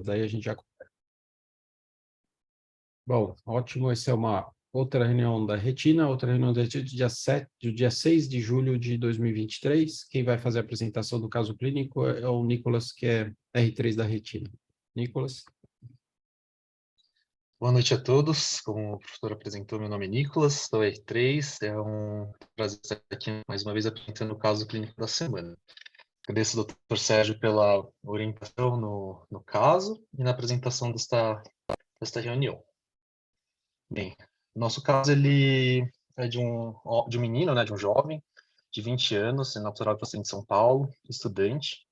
daí a gente já... Bom, ótimo. Essa é uma outra reunião da retina, outra reunião da retina do dia 6 de julho de 2023. Quem vai fazer a apresentação do caso clínico é o Nicolas, que é R3 da retina. Nicolas? Boa noite a todos. Como o professor apresentou, meu nome é Nicolas, sou R3. É um prazer estar aqui mais uma vez apresentando o caso clínico da semana. Agradeço ao Dr. Sérgio pela orientação no caso e na apresentação desta reunião. Bem, nosso caso ele é de um menino, né, de um jovem de 20 anos, é natural de São Paulo, estudante.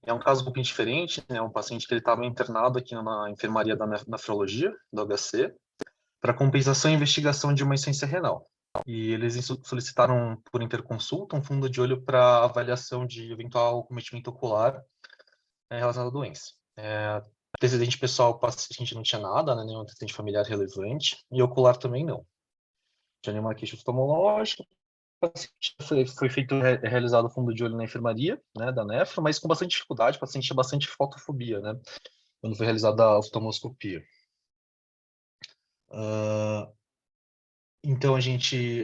É um caso um pouquinho diferente, né? Um paciente que ele estava internado aqui na enfermaria da nefrologia, do HC, para compensação e investigação de uma insuficiência renal. E eles solicitaram, por interconsulta, um fundo de olho para avaliação de eventual cometimento ocular relacionado à doença. Antecedente pessoal, o paciente não tinha nada, né, nenhum antecedente familiar relevante, e ocular também não. Tinha nenhuma queixa oftalmológica. Realizado o fundo de olho na enfermaria, né, da nefro, mas com bastante dificuldade, o paciente tinha bastante fotofobia, né, quando foi realizada a oftalmoscopia. Então,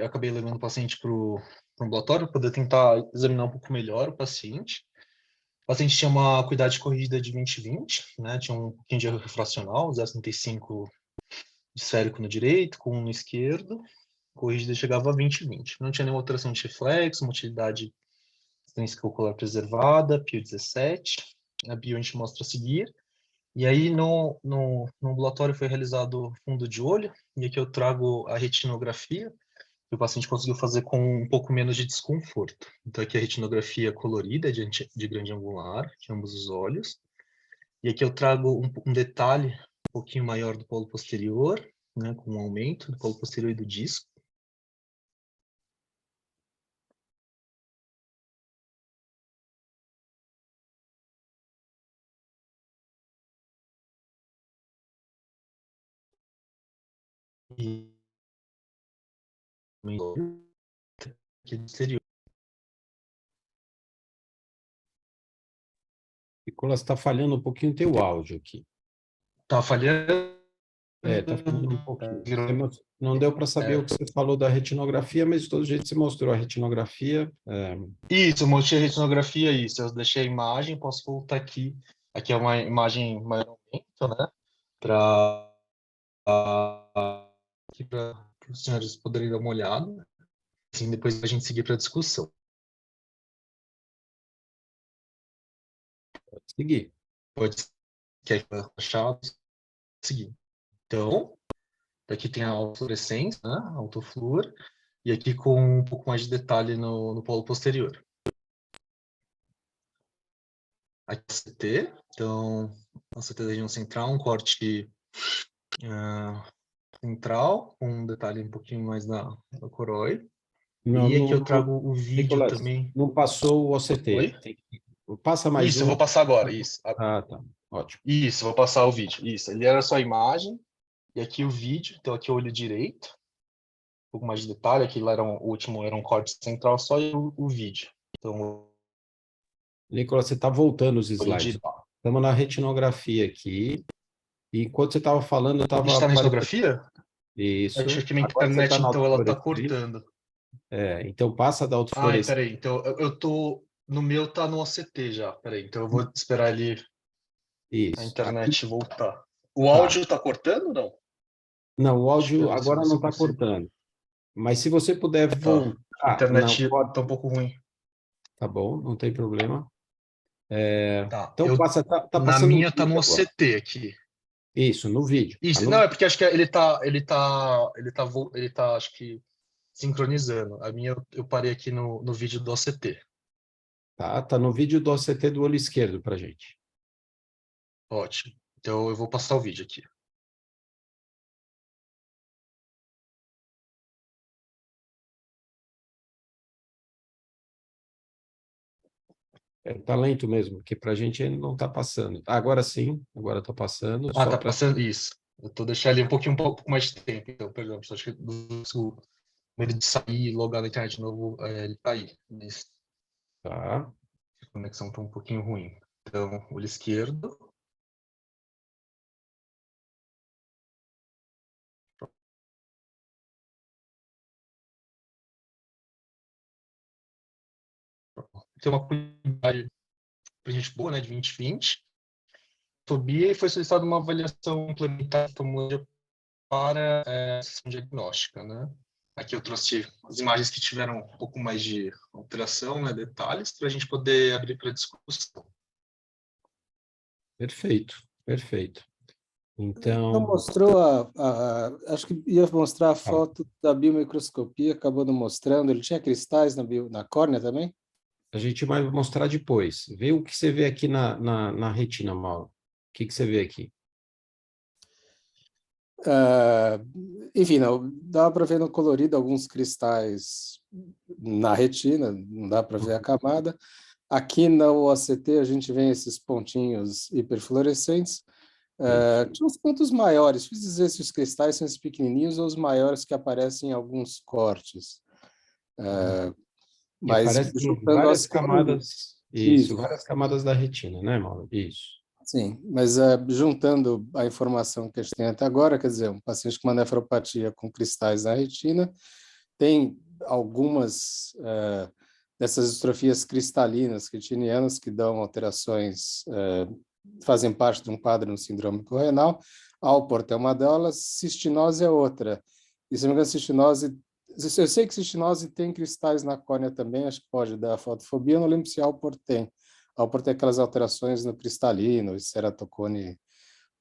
acabei levando o paciente para o ambulatório, para poder tentar examinar um pouco melhor o paciente. O paciente tinha uma acuidade corrigida de 20/20, né, tinha um pouquinho de erro refracional, 0,75 de esférico no direito, com 1 no esquerdo, corrigida chegava a 20/20. Não tinha nenhuma alteração de reflexo, motilidade extrínseca ocular preservada, PIO 17, a bio a gente mostra a seguir. E aí, no ambulatório foi realizado fundo de olho, e aqui eu trago a retinografia, que o paciente conseguiu fazer com um pouco menos de desconforto. Então, aqui a retinografia colorida, de grande angular, de ambos os olhos. E aqui eu trago um detalhe um pouquinho maior do polo posterior, né, com um aumento do polo posterior e do disco. E aqui do exterior. Nicolas, está falhando um pouquinho o teu áudio aqui. Tá falhando. Está falhando um pouquinho. Não deu para saber o que você falou da retinografia, mas de todo jeito você mostrou a retinografia. Isso, eu mostrei a retinografia, isso. Eu deixei a imagem, posso voltar aqui. Aqui é uma imagem maior aumento, né? Para os senhores poderem dar uma olhada. Assim, depois a gente seguir para a discussão. Pode seguir. Pode ser achado, seguir. Então, aqui tem a fluorescência, né? A autofluor, e aqui com um pouco mais de detalhe no polo posterior. Aqui é a CT, então, a CT da região central, um corte central, com um detalhe um pouquinho mais na coroide. Não, E aqui eu trago o vídeo Nicolas, também. não passou o Oi? OCT. Passa mais Isso, eu um. vou passar agora, isso. Ah, tá. Ótimo. Isso, vou passar o vídeo. Isso, ele era só a imagem, e aqui o vídeo, então aqui o olho direito, um pouco mais de detalhe, aqui lá o último era um corte central, só e o vídeo. Então, Nicolas, você está voltando os olho slides. direito. Estamos na retinografia aqui. E enquanto você estava falando, eu A gente estava está na aparecendo. historiografia? Isso. Acho que minha Agora você está internet, na então, ela está autofluorescência. cortando. Então passa da Ai, autofluorescência. peraí, então eu tô. No meu tá no OCT já, peraí, então eu vou esperar a Isso. Aqui internet voltar. O tá. áudio tá cortando ou não? Não, o Deixa eu áudio ver agora se não eu está consigo. cortando. Mas se você puder Tá. A voltar, não, internet tá um pouco ruim. tá bom, não tem problema. Tá. Então passa, tá Na passando um minha tá no vídeo agora. OCT aqui. Isso, no vídeo. Tá Isso, no não, é vídeo. porque acho que ele tá, acho que, sincronizando. A minha eu parei aqui no vídeo do OCT. Tá no vídeo do OCT do olho esquerdo para gente. Ótimo. Então eu vou passar o vídeo aqui. Tá lento mesmo, porque para a gente ele não está passando. Agora sim, agora está passando. Ah, Só tá para. passando isso. Eu tô deixando ali um pouco mais de tempo, então, perdão, pessoal, acho que o medo de sair e logar na internet de novo, ele tá aí. Mas Tá. a conexão tá um pouquinho ruim. Então, olho esquerdo. ter uma qualidade para gente boa, né, de 2020. Fobia, e foi solicitada uma avaliação complementar para sessão diagnóstica, né? Aqui eu trouxe as imagens que tiveram um pouco mais de alteração, né, detalhes, para a gente poder abrir para discussão. Perfeito, perfeito. Não Então, mostrou acho que ia mostrar a fala. foto da biomicroscopia, acabou não mostrando. Ele tinha cristais na córnea também? A gente vai mostrar depois. Vê o que você vê aqui na retina, Mauro. O que você vê aqui? Enfim, não, dá para ver no colorido alguns cristais na retina, não dá para ver a camada. Aqui na OCT a gente vê esses pontinhos hiperfluorescentes. Tinha uns pontos maiores, fiz dizer se os cristais são esses pequenininhos ou os maiores que aparecem em alguns cortes. Que Mas aparece em juntando várias as cores, camadas, isso, isso, várias camadas da retina, né, Mauro? Isso. sim, mas juntando a informação que a gente tem até agora, quer dizer, um paciente com uma nefropatia com cristais na retina tem algumas dessas distrofias cristalinas retinianas que dão alterações, fazem parte de um quadro no síndrome renal. Alport é uma delas, cistinose é outra. E se não me engano, cistinose, eu sei que cistinose tem cristais na córnea também, acho que pode dar fotofobia, eu não lembro se Alport tem. Alport tem aquelas alterações no cristalino, ceratocone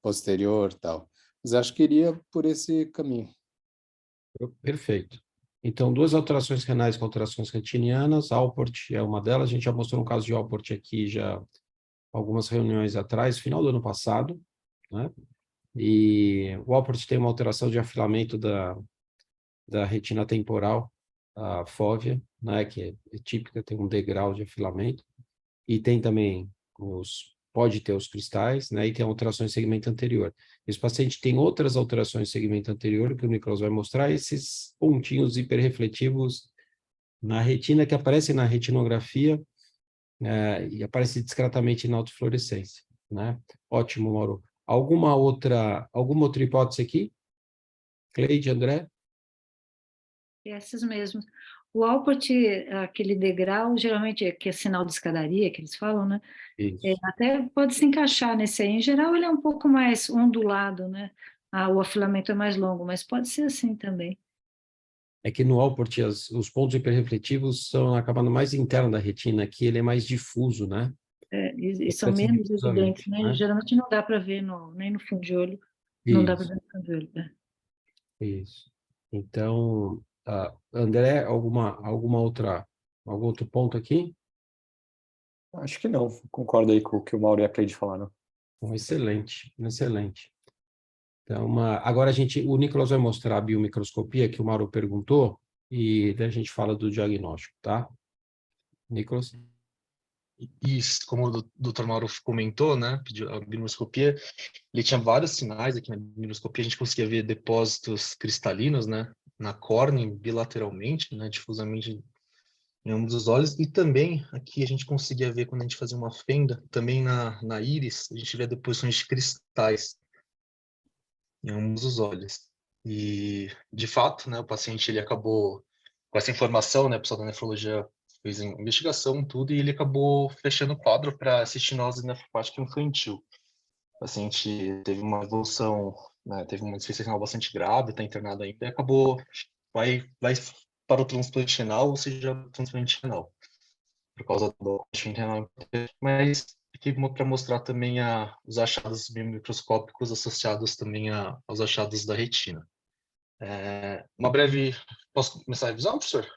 posterior e tal. Mas acho que iria por esse caminho. Perfeito. Então, duas alterações renais com alterações retinianas, Alport é uma delas. A gente já mostrou um caso de Alport aqui já algumas reuniões atrás, final do ano passado, né? E o Alport tem uma alteração de afilamento da retina temporal, a fóvea, né? Que é típica, tem um degrau de afilamento. E tem também pode ter os cristais, né? E tem alterações em segmento anterior. Esse paciente tem outras alterações em segmento anterior, que o Nicolas vai mostrar, esses pontinhos hiperrefletivos na retina, que aparecem na retinografia, e aparecem discretamente na autofluorescência, né? Ótimo, Mauro. Alguma outra hipótese aqui? Cleide, André? Essas mesmo. O Alport, aquele degrau, geralmente, que é sinal de escadaria, que eles falam, né? Isso. Até pode se encaixar nesse aí. Em geral, ele é um pouco mais ondulado, né? O afilamento é mais longo, mas pode ser assim também. É que no Alport os pontos hiperrefletivos são a camada mais interna da retina, aqui ele é mais difuso, né? E são Aparece menos evidentes, difusamente, né? né? Geralmente não dá para ver nem no fundo de olho. Não dá para Isso. ver no fundo de olho. Isso. Então, André, algum outro ponto aqui? Acho que não. Concordo aí com o que o Mauro e a Cleide falaram. Bom, excelente, excelente. Então, agora o Nicolas vai mostrar a biomicroscopia que o Mauro perguntou e daí a gente fala do diagnóstico, tá? Nicolas? Isso, como o Dr. Mauro comentou, né, pediu a biomicroscopia, ele tinha vários sinais aqui na biomicroscopia, a gente conseguia ver depósitos cristalinos, né, na córnea, bilateralmente, né, difusamente em ambos os olhos, e também aqui a gente conseguia ver quando a gente fazia uma fenda, também na íris, a gente vê deposições de cristais em ambos os olhos. E, de fato, né, o paciente ele acabou com essa informação, né, o pessoal da nefrologia fez a investigação, tudo, e ele acabou fechando o quadro para cistinose nefropática infantil. O paciente teve uma evolução, né, teve uma insuficiência renal bastante grave, está internado ainda, e acabou, vai para o transplante renal, ou seja, transplante renal, por causa do transplante renal. Mas aqui para mostrar também os achados biomicroscópicos associados também aos achados da retina. Uma breve... Posso começar a revisão, professor?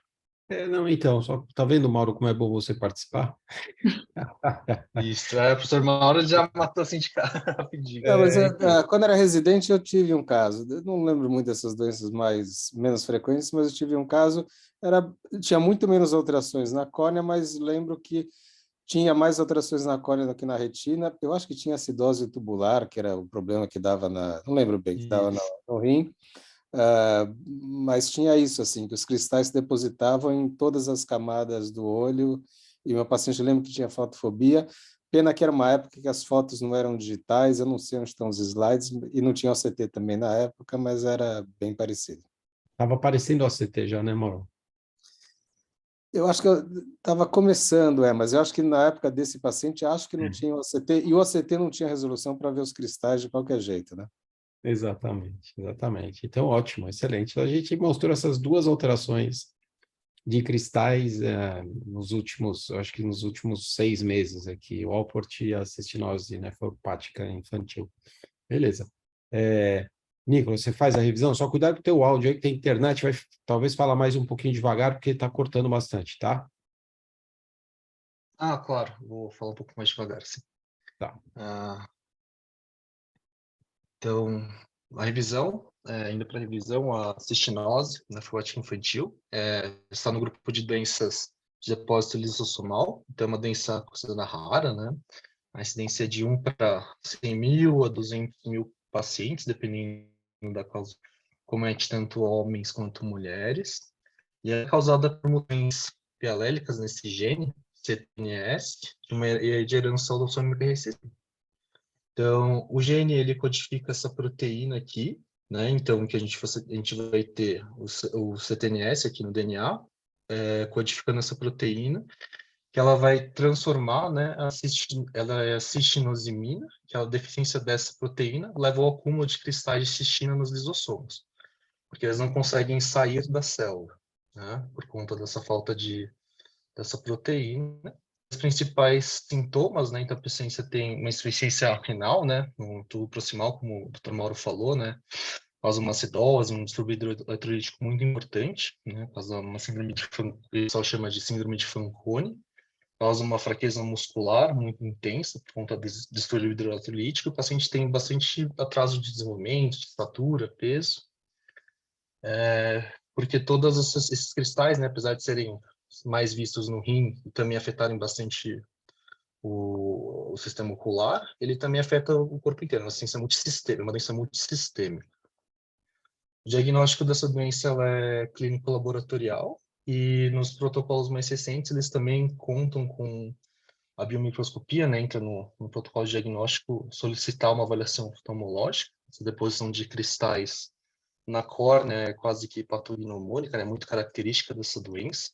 Não, então, só tá vendo, Mauro, como é bom você participar? Isso, o professor Mauro já matou assim de cara rapidinho. Mas quando era residente eu tive um caso, eu não lembro muito dessas doenças menos frequentes, mas eu tive um caso, tinha muito menos alterações na córnea, mas lembro que tinha mais alterações na córnea do que na retina. Eu acho que tinha acidose tubular, que era o problema que dava não lembro bem, que dava no rim. Mas tinha isso, assim, que os cristais se depositavam em todas as camadas do olho, e meu paciente lembra que tinha fotofobia. Pena que era uma época que as fotos não eram digitais, eu não sei onde estão os slides, e não tinha OCT também na época, mas era bem parecido. Estava aparecendo o ACT já, né, Mauro? Eu acho que eu estava começando, mas eu acho que na época desse paciente, acho que não tinha OCT, e o OCT não tinha resolução para ver os cristais de qualquer jeito, né? Exatamente, exatamente. Então, ótimo, excelente. Então, a gente mostrou essas duas alterações de cristais nos últimos, eu acho que nos últimos 6 meses aqui, o Alport e a cistinose nefropática infantil. Beleza. Nicolas, você faz a revisão? Só cuidado com o teu áudio aí, que tem internet, vai talvez falar mais um pouquinho devagar, porque está cortando bastante, tá? Ah, claro, vou falar um pouco mais devagar, sim. Tá. Então, a revisão, indo para a revisão, a cistinose nefrótica infantil está no grupo de doenças de depósito lisossomal, então é uma doença considerada rara, né? A incidência é de 1 para 100 mil a 200 mil pacientes, dependendo da causa, comete tanto homens quanto mulheres, e é causada por mutações alélicas nesse gene, CTNS, e de herança autossômica recessiva. Então, o gene, ele codifica essa proteína aqui, né? Então, que a gente vai ter o CTNS aqui no DNA, codificando essa proteína, que ela vai transformar, né? Ela é a cistinosimina, que é a deficiência dessa proteína, leva ao acúmulo de cristais de cistina nos lisossomos, porque eles não conseguem sair da célula, né? Por conta dessa falta dessa proteína. Os principais sintomas, né? Então, a paciência tem uma insuficiência renal, né? No tubo proximal, como o Dr. Mauro falou, né? Causa uma acidose, um distúrbio eletrolítico muito importante, né? Causa uma síndrome de Fanconi, o pessoal chama de síndrome de Fanconi. Causa uma fraqueza muscular muito intensa por conta do distúrbio hidroeletrolítico. O paciente tem bastante atraso de desenvolvimento, de estatura, peso. Porque todos esses cristais, né, apesar de serem mais vistos no rim e também afetarem bastante o sistema ocular, ele também afeta o corpo inteiro, uma doença multissistêmica. O diagnóstico dessa doença ela é clínico laboratorial e nos protocolos mais recentes eles também contam com a biomicroscopia, né, entra no protocolo de diagnóstico solicitar uma avaliação oftalmológica, essa deposição de cristais na córnea é quase que patognomônica, é muito característica dessa doença.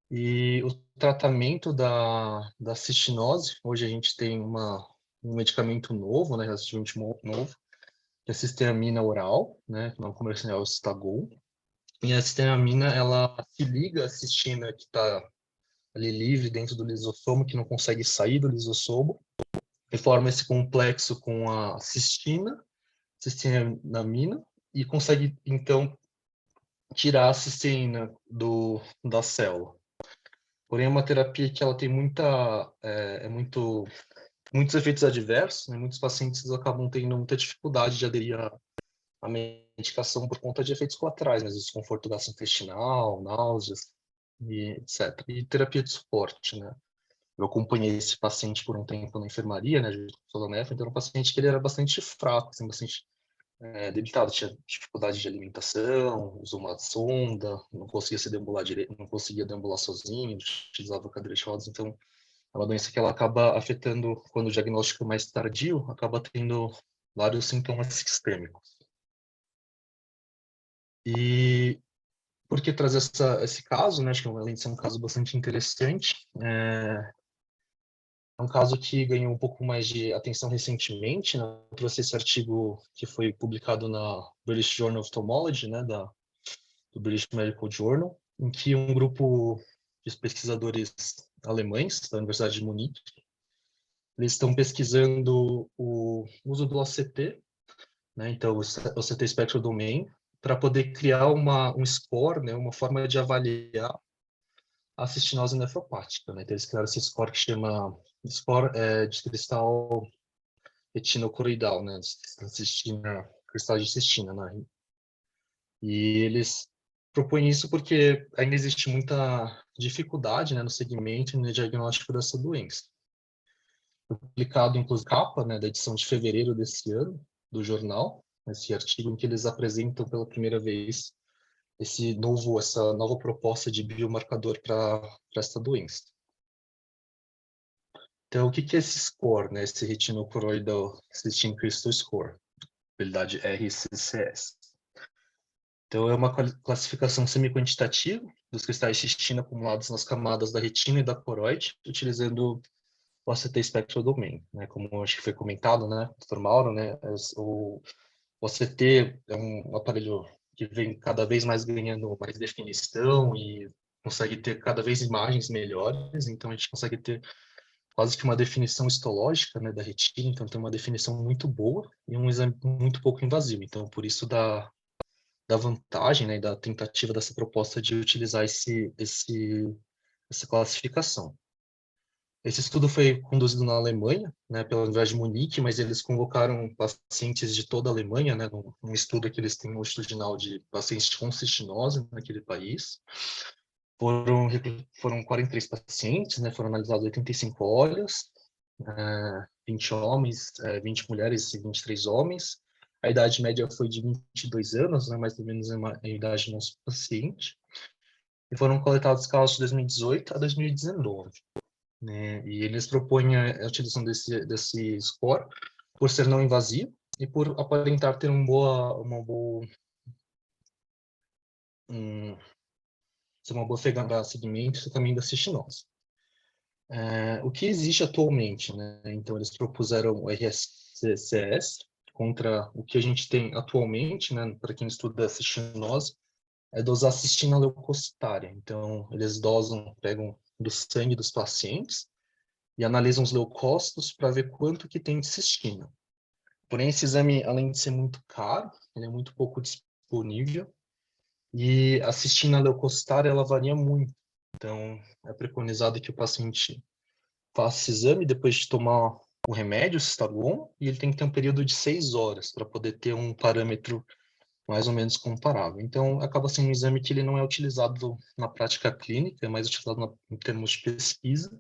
E o tratamento da cistinose, hoje a gente tem um medicamento novo, né, relativamente novo, que é a cisteamina oral, né, o nome comercial é Stagol. E a cisteamina, ela se liga à cistina que está ali livre dentro do lisossomo, que não consegue sair do lisossomo, e forma esse complexo com a cisteamina, e consegue, então, tirar a cisteína da célula. Porém, é uma terapia que ela tem muitos efeitos adversos, né? Muitos pacientes acabam tendo muita dificuldade de aderir à medicação por conta de efeitos colaterais, né? Desconforto gastrointestinal, náuseas, e etc. E terapia de suporte, né? Eu acompanhei esse paciente por um tempo na enfermaria, né? Junto com o Solonef, então era um paciente que ele era bastante fraco, assim, bastante debilitado, tinha dificuldade de alimentação, usou uma sonda, não conseguia se deambular direito, não conseguia deambular sozinho, utilizava cadeira de rodas, então é uma doença que ela acaba afetando, quando o diagnóstico é mais tardio, acaba tendo vários sintomas sistêmicos. E por que trazer esse caso, né? Acho que além de ser um caso bastante interessante, é um caso que ganhou um pouco mais de atenção recentemente, né? Eu trouxe esse artigo que foi publicado na British Journal of Ophthalmology, né, do British Medical Journal, em que um grupo de pesquisadores alemães da Universidade de Munique, eles estão pesquisando o uso do OCT, né, então o OCT Spectral Domain, para poder criar um score, né, uma forma de avaliar a cistinose nefropática, né? Então eles criaram esse score que chama score de cristal retinocoroidal, né? Cistina, cristal de cistina, né? E eles propõem isso porque ainda existe muita dificuldade, né, no segmento e no diagnóstico dessa doença. Foi publicado, inclusive, capa, né, da edição de fevereiro desse ano, do jornal, esse artigo em que eles apresentam pela primeira vez essa nova proposta de biomarcador para essa doença. Então, o que é esse score, né? Esse Retinocoroidal Cystine Crystal Score, habilidade RCCS? Então, é uma classificação semi-quantitativa dos cristais de cistina acumulados nas camadas da retina e da coroide, utilizando o ACT Spectral Domain, né? Como acho que foi comentado, né, Dr. Mauro, né, o ACT é um aparelho que vem cada vez mais ganhando mais definição e consegue ter cada vez imagens melhores, então a gente consegue ter quase que uma definição histológica, né, da retina, então tem uma definição muito boa e um exame muito pouco invasivo, então por isso da vantagem, né, e da tentativa dessa proposta de utilizar essa classificação. Esse estudo foi conduzido na Alemanha, né, pela Universidade de Munique, mas eles convocaram pacientes de toda a Alemanha, né, num estudo que eles têm longitudinal de pacientes com cistinose naquele país. Foram 43 pacientes, né, foram analisados 85 olhos, 20 homens, 20 mulheres e 23 homens. A idade média foi de 22 anos, né, mais ou menos a idade do nosso paciente. E foram coletados casos de 2018 a 2019. Né, e eles propõem a utilização desse score por ser não invasivo e por aparentar ter uma boa segmento também da cistinose. O que existe atualmente, né? Então, eles propuseram o RSCS contra o que a gente tem atualmente, né? Para quem estuda a cistinose, é dosar cistina leucocitária. Então, eles pegam do sangue dos pacientes e analisam os leucócitos para ver quanto que tem de cistina. Porém, esse exame, além de ser muito caro, ele é muito pouco disponível e a cistina leucocitária, ela varia muito. Então, é preconizado que o paciente faça esse exame depois de tomar o remédio, o Cistagon, e ele tem que ter um período de 6 horas para poder ter um parâmetro mais ou menos comparável. Então, acaba sendo um exame que ele não é utilizado na prática clínica, é mais utilizado em termos de pesquisa,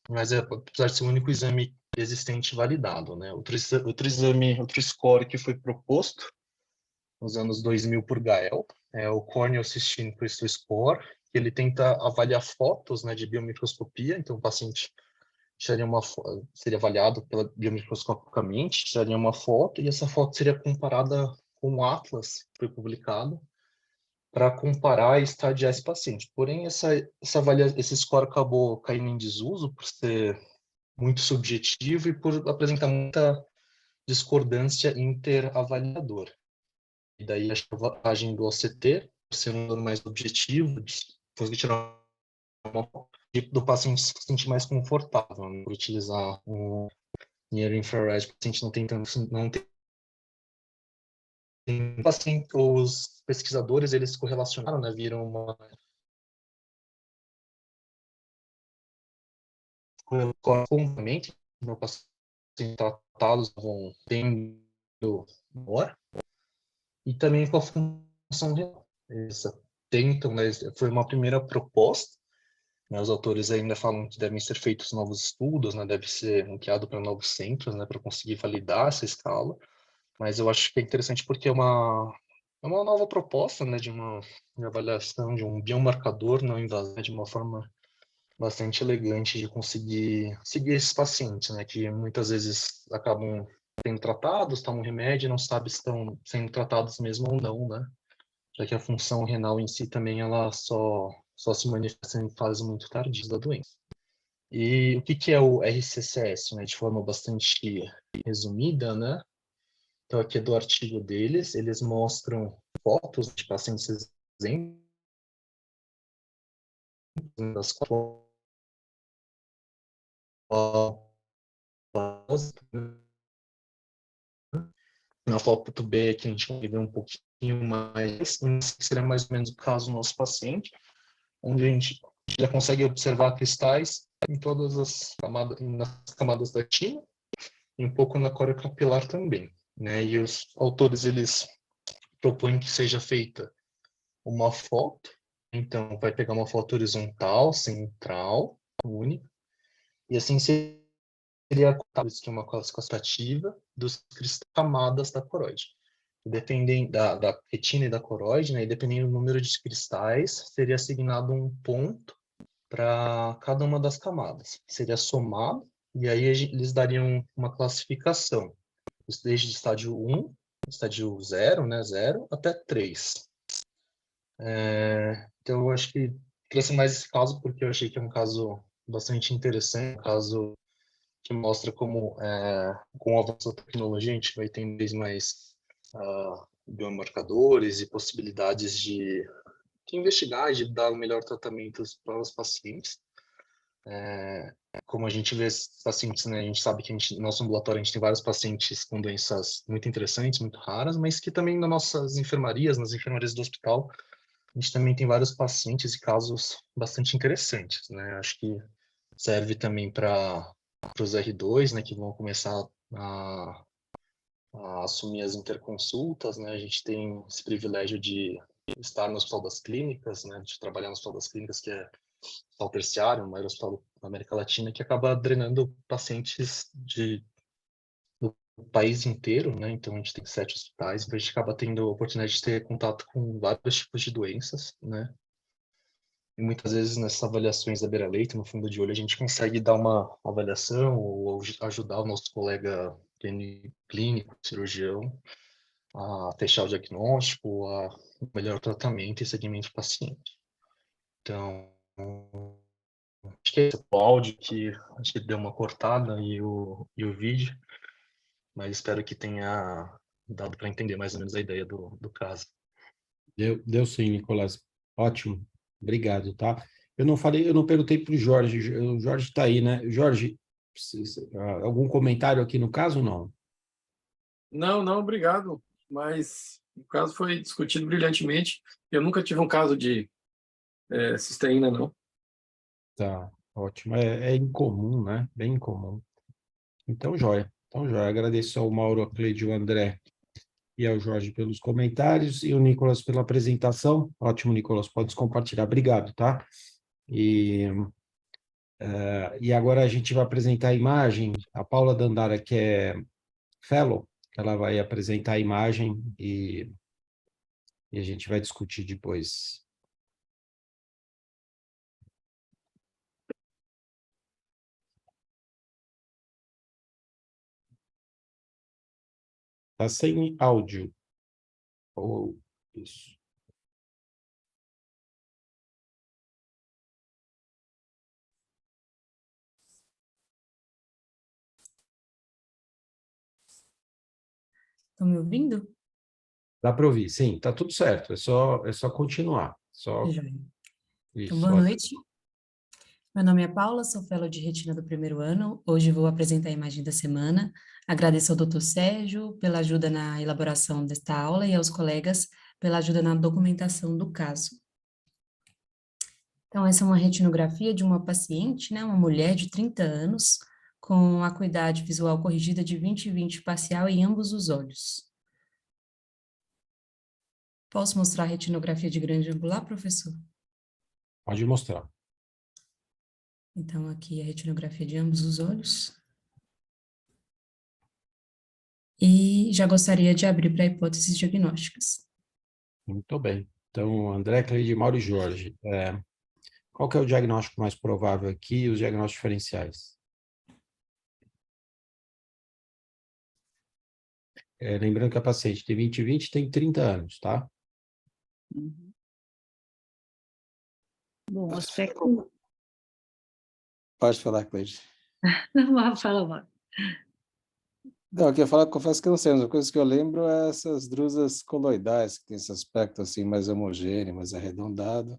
mas apesar de ser o único exame existente validado, né? Outro score que foi proposto nos anos 2000 por Gael é o Corneal Cystine Crystal Score, que ele tenta avaliar fotos, né, de biomicroscopia, então o paciente seria avaliado biomicroscopicamente, tiraria uma foto, e essa foto seria comparada com o Atlas, que foi publicado, para comparar e estadiar esse paciente. Porém, esse score acabou caindo em desuso por ser muito subjetivo e por apresentar muita discordância interavaliadora. E daí a vantagem do OCT, por ser um dano mais objetivo, de conseguir tirar uma foto do paciente se sentir mais confortável, né, por utilizar o Near Infrared, o paciente não tem paciente, os pesquisadores, eles correlacionaram, né, viram uma complemento no paciente tratados vão tendo hora e também com a função renal. Eles tentam, né, foi uma primeira proposta, né, os autores ainda falam que devem ser feitos novos estudos, né, deve ser enviado para novos centros, né, para conseguir validar essa escala, mas eu acho que é interessante porque é uma nova proposta, né, de avaliação de um biomarcador não invasivo, de uma forma bastante elegante de conseguir seguir esses pacientes, né, que muitas vezes acabam sendo tratados, tomam remédio e não sabem se estão sendo tratados mesmo ou não, né, já que a função renal em si também ela só se manifesta em fases muito tardias da doença. E o que é o RCCS, né, de forma bastante resumida, né? Então aqui é do artigo deles, eles mostram fotos de pacientes exemplos das na foto B que a gente vai ver um pouquinho mais, seria mais ou menos o caso do nosso paciente, onde a gente já consegue observar cristais em todas as camadas, nas camadas da retina e um pouco na córnea capilar também, né? E os autores eles propõem que seja feita uma foto, então vai pegar uma foto horizontal, central, única, e assim seria uma classificativa dos camadas da coroide. Dependendo da retina e da coroide, né, e dependendo do número de cristais, seria assignado um ponto para cada uma das camadas. Seria somado, e aí eles dariam uma classificação, desde estágio 1 estádio 0, né, 0 até 3. Então, eu acho que trouxe mais esse caso porque eu achei que é um caso bastante interessante, um caso que mostra como, com o avanço da tecnologia, a gente vai ter cada vez mais biomarcadores e possibilidades de investigar e de dar o melhor tratamento para os pacientes. Como a gente vê esses pacientes, né, a gente sabe que no nosso ambulatório a gente tem vários pacientes com doenças muito interessantes, muito raras, mas que também nas nossas enfermarias, nas enfermarias do hospital, a gente também tem vários pacientes e casos bastante interessantes, né? Acho que serve também para os R2, né, que vão começar a assumir as interconsultas, né? A gente tem esse privilégio de estar no Hospital das Clínicas, né, de trabalhar no Hospital das Clínicas, que é hospital terciário, o maior hospital da América Latina, que acaba drenando pacientes do país inteiro, né? Então a gente tem 7 hospitais, então a gente acaba tendo a oportunidade de ter contato com vários tipos de doenças, né? E muitas vezes nessas avaliações da beira-leito, no fundo de olho, a gente consegue dar uma avaliação ou ajudar o nosso colega clínico, cirurgião, a fechar o diagnóstico, a melhor tratamento e segmento do paciente. Então, acho que esse é o áudio que acho que deu uma cortada e o vídeo, mas espero que tenha dado para entender mais ou menos a ideia do caso. Deu sim, Nicolas. Ótimo. Obrigado, tá? Eu não perguntei para o Jorge. O Jorge está aí, né? Jorge, algum comentário aqui no caso ou não? Não, obrigado. Mas o caso foi discutido brilhantemente. Eu nunca tive um caso de cisteína, não. Tá, ótimo. É incomum, né? Bem incomum. Então, joia. Então, joia. Agradeço ao Mauro, a Cleide, o André e ao Jorge pelos comentários e o Nicolas pela apresentação. Ótimo, Nicolas. Pode compartilhar. Obrigado, tá? E agora a gente vai apresentar a imagem. A Paula Dandara, que é fellow, ela vai apresentar a imagem e a gente vai discutir depois. Está sem áudio. Ou isso. Estão me ouvindo? Dá para ouvir, sim, está tudo certo. É só continuar. Só Joia. Então, isso. boa noite. Meu nome é Paula, sou fellow de retina do primeiro ano. Hoje vou apresentar a imagem da semana. Agradeço ao Dr. Sérgio pela ajuda na elaboração desta aula e aos colegas pela ajuda na documentação do caso. Então, essa é uma retinografia de uma paciente, né, uma mulher de 30 anos, com acuidade visual corrigida de 20/20 parcial em ambos os olhos. Posso mostrar a retinografia de grande angular, professor? Pode mostrar. Então, aqui a retinografia de ambos os olhos. E já gostaria de abrir para hipóteses diagnósticas. Muito bem. Então, André, Cleide, Mauro e Jorge. Qual que é o diagnóstico mais provável aqui e os diagnósticos diferenciais? Lembrando que a paciente tem 20/20 tem 30 anos, tá? Bom, o aspecto... Pode falar, Cleide. Não, fala, Mauro. Não, eu queria falar, confesso que eu não sei, mas uma coisa que eu lembro é essas drusas coloidais, que tem esse aspecto assim mais homogêneo, mais arredondado,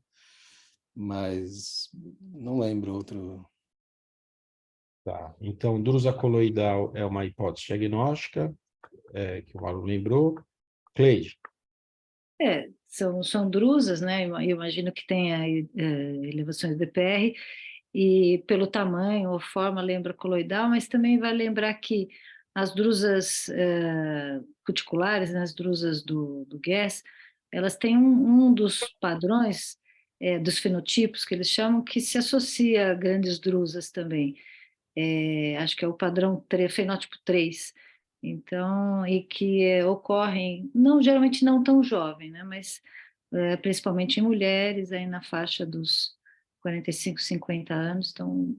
mas não lembro outro. Tá. Então, drusa coloidal é uma hipótese diagnóstica, que o Mauro lembrou. Cleide. São drusas, né? Eu imagino que tenha elevações de PR, e pelo tamanho ou forma lembra coloidal, mas também vai lembrar que as drusas cuticulares, né, as drusas do Guess, elas têm um dos padrões, dos fenotipos que eles chamam, que se associa a grandes drusas também. Acho que é o padrão fenótipo 3. Então, e que ocorrem, geralmente não tão jovem, né, mas principalmente em mulheres, aí na faixa dos 45, 50 anos, então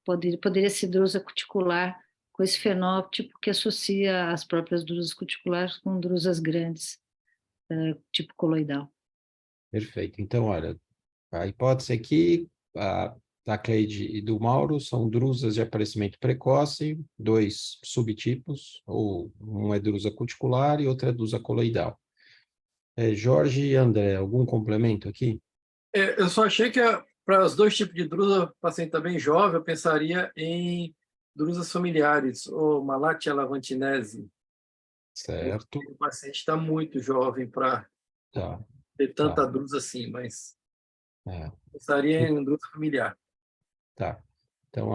poderia ser drusa cuticular com esse fenótipo que associa as próprias drusas cuticulares com drusas grandes, tipo coloidal. Perfeito. Então, olha, a hipótese aqui, da Cleide e do Mauro, são drusas de aparecimento precoce, 2 subtipos, ou um é drusa cuticular e outro é drusa coloidal. Jorge e André, algum complemento aqui? Eu só achei que para os 2 tipos de drusa, o paciente está bem jovem, eu pensaria em drusas familiares, ou Malatia levantinese. Certo. O paciente está muito jovem para Tá. ter tanta drusa assim, mas É, pensaria em drusa familiar. tá. Então,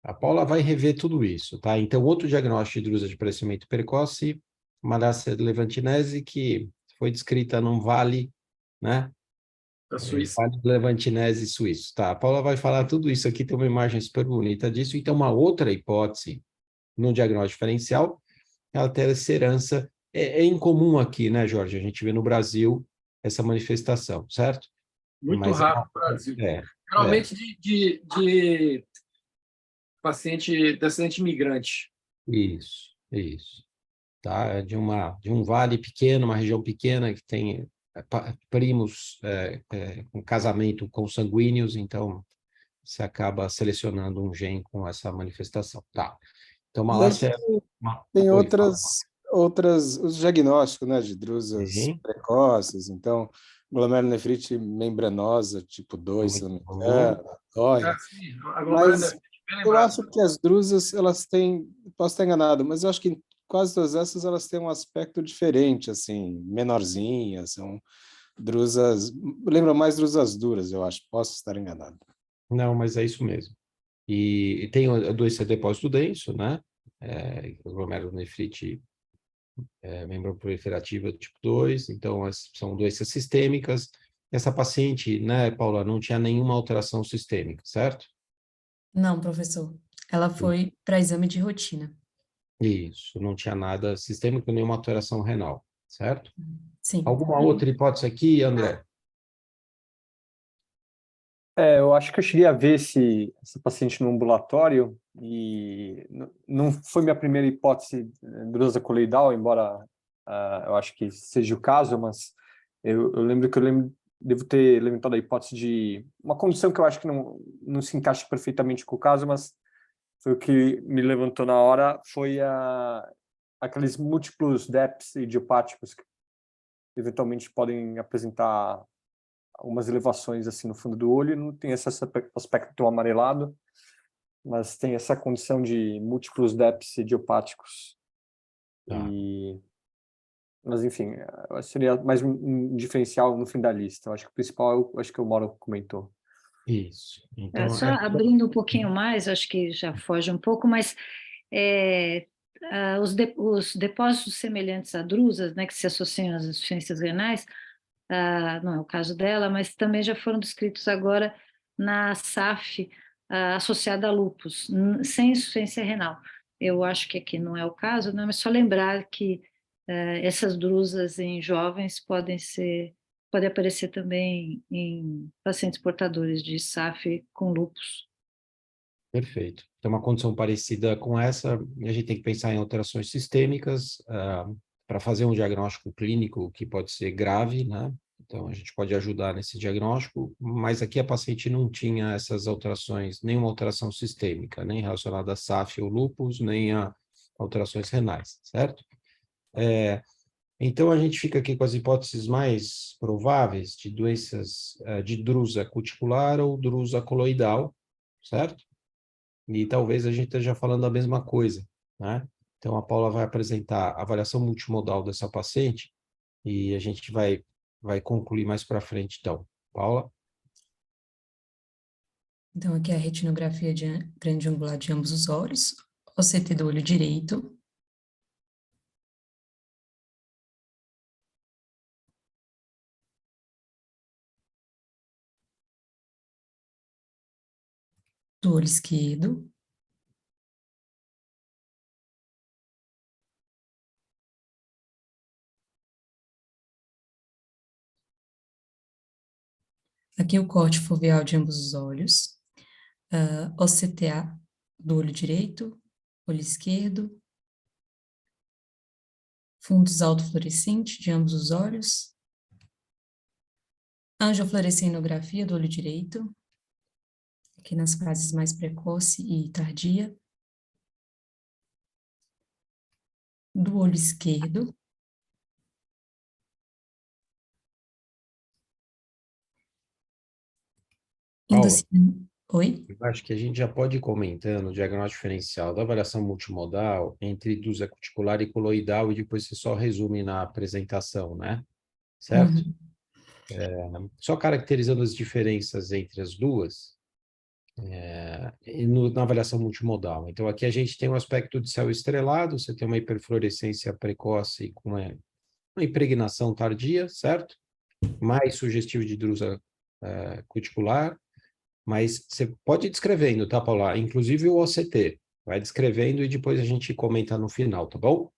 a Paula vai rever tudo isso, tá? Então, outro diagnóstico de drusa de aparecimento precoce, Malacia levantinese, que foi descrita num vale, né? Da Suíça. Vale levantinese suíço. Tá, a Paula vai falar tudo isso aqui, tem uma imagem super bonita disso. Então, uma outra hipótese no diagnóstico diferencial é a alterança. É incomum aqui, né, Jorge? A gente vê no Brasil essa manifestação, certo? Muito Mas raro no Brasil. é, Geralmente de paciente descendente imigrante. isso. Tá? É de um vale pequeno, uma região pequena que tem primos com casamento consanguíneos, então você acaba selecionando um gene com essa manifestação. Tá. Então, E aí malácia tem Oi, fala. outras, os diagnósticos, né, de drusas Sim, precoces, então, glomerulonefrite membranosa, tipo 2, se não me muito bom. engano, dói. Sim, Mas bem eu lembrado. acho que as drusas, elas têm, posso estar enganado, mas eu acho que em quase todas essas elas têm um aspecto diferente, assim, menorzinhas, são drusas, lembram mais drusas duras, eu acho, posso estar enganado. Não, mas é isso mesmo. E tem a doença de depósito denso, né? Glomerulonefrite membranoproliferativa tipo 2, então são doenças sistêmicas. Essa paciente, né, Paula, não tinha nenhuma alteração sistêmica, certo? Não, professor. Ela foi para exame de rotina. Isso, não tinha nada sistêmico, nenhuma alteração renal, certo? Sim. Alguma outra hipótese aqui, André? Eu acho que eu cheguei a ver esse paciente no ambulatório e não foi minha primeira hipótese de drusa coloidal, embora eu acho que seja o caso, mas eu lembro que devo ter levantado a hipótese de uma condição que eu acho que não se encaixa perfeitamente com o caso, mas foi o que me levantou na hora, foi aqueles múltiplos DEPs idiopáticos que eventualmente podem apresentar algumas elevações assim no fundo do olho, não tem esse aspecto amarelado, mas tem essa condição de múltiplos DEPs idiopáticos. Tá. Mas enfim, seria mais um diferencial no fim da lista. Eu acho que o principal, acho que o Mauro comentou. Isso. Então, Só abrindo um pouquinho mais, acho que já foge um pouco, mas os depósitos semelhantes a drusas, né, que se associam às insuficiências renais, não é o caso dela, mas também já foram descritos agora na SAF associada a lúpus, sem insuficiência renal. Eu acho que aqui não é o caso, né, mas só lembrar que essas drusas em jovens podem aparecer também em pacientes portadores de SAF com lúpus. perfeito. Tem uma condição parecida com essa, e a gente tem que pensar em alterações sistêmicas para fazer um diagnóstico clínico que pode ser grave, né? Então, a gente pode ajudar nesse diagnóstico, mas aqui a paciente não tinha essas alterações, nenhuma alteração sistêmica, nem relacionada a SAF ou lúpus, nem a alterações renais, certo? Então, a gente fica aqui com as hipóteses mais prováveis de doenças de drusa cuticular ou drusa coloidal, certo? E talvez a gente esteja falando a mesma coisa, né? Então, a Paula vai apresentar a avaliação multimodal dessa paciente e a gente vai concluir mais para frente, então. Paula? Então, aqui é a retinografia grande angular de ambos os olhos, OCT do olho direito. Do olho esquerdo. Aqui o corte foveal de ambos os olhos. OCTA do olho direito, olho esquerdo, fundos autofluorescente de ambos os olhos, angiofluorescinografia do olho direito, aqui nas fases mais precoce e tardia, do olho esquerdo, Paula, Oi? eu acho que a gente já pode ir comentando o diagnóstico diferencial da avaliação multimodal entre drusa cuticular e coloidal e depois você só resume na apresentação, né? Certo? Só caracterizando as diferenças entre as duas, na avaliação multimodal. Então, aqui a gente tem um aspecto de céu estrelado, você tem uma hiperfluorescência precoce com uma impregnação tardia, certo? Mais sugestivo de drusa cuticular, mas você pode ir descrevendo, tá, Paula? Inclusive o OCT. Vai descrevendo e depois a gente comenta no final, tá bom?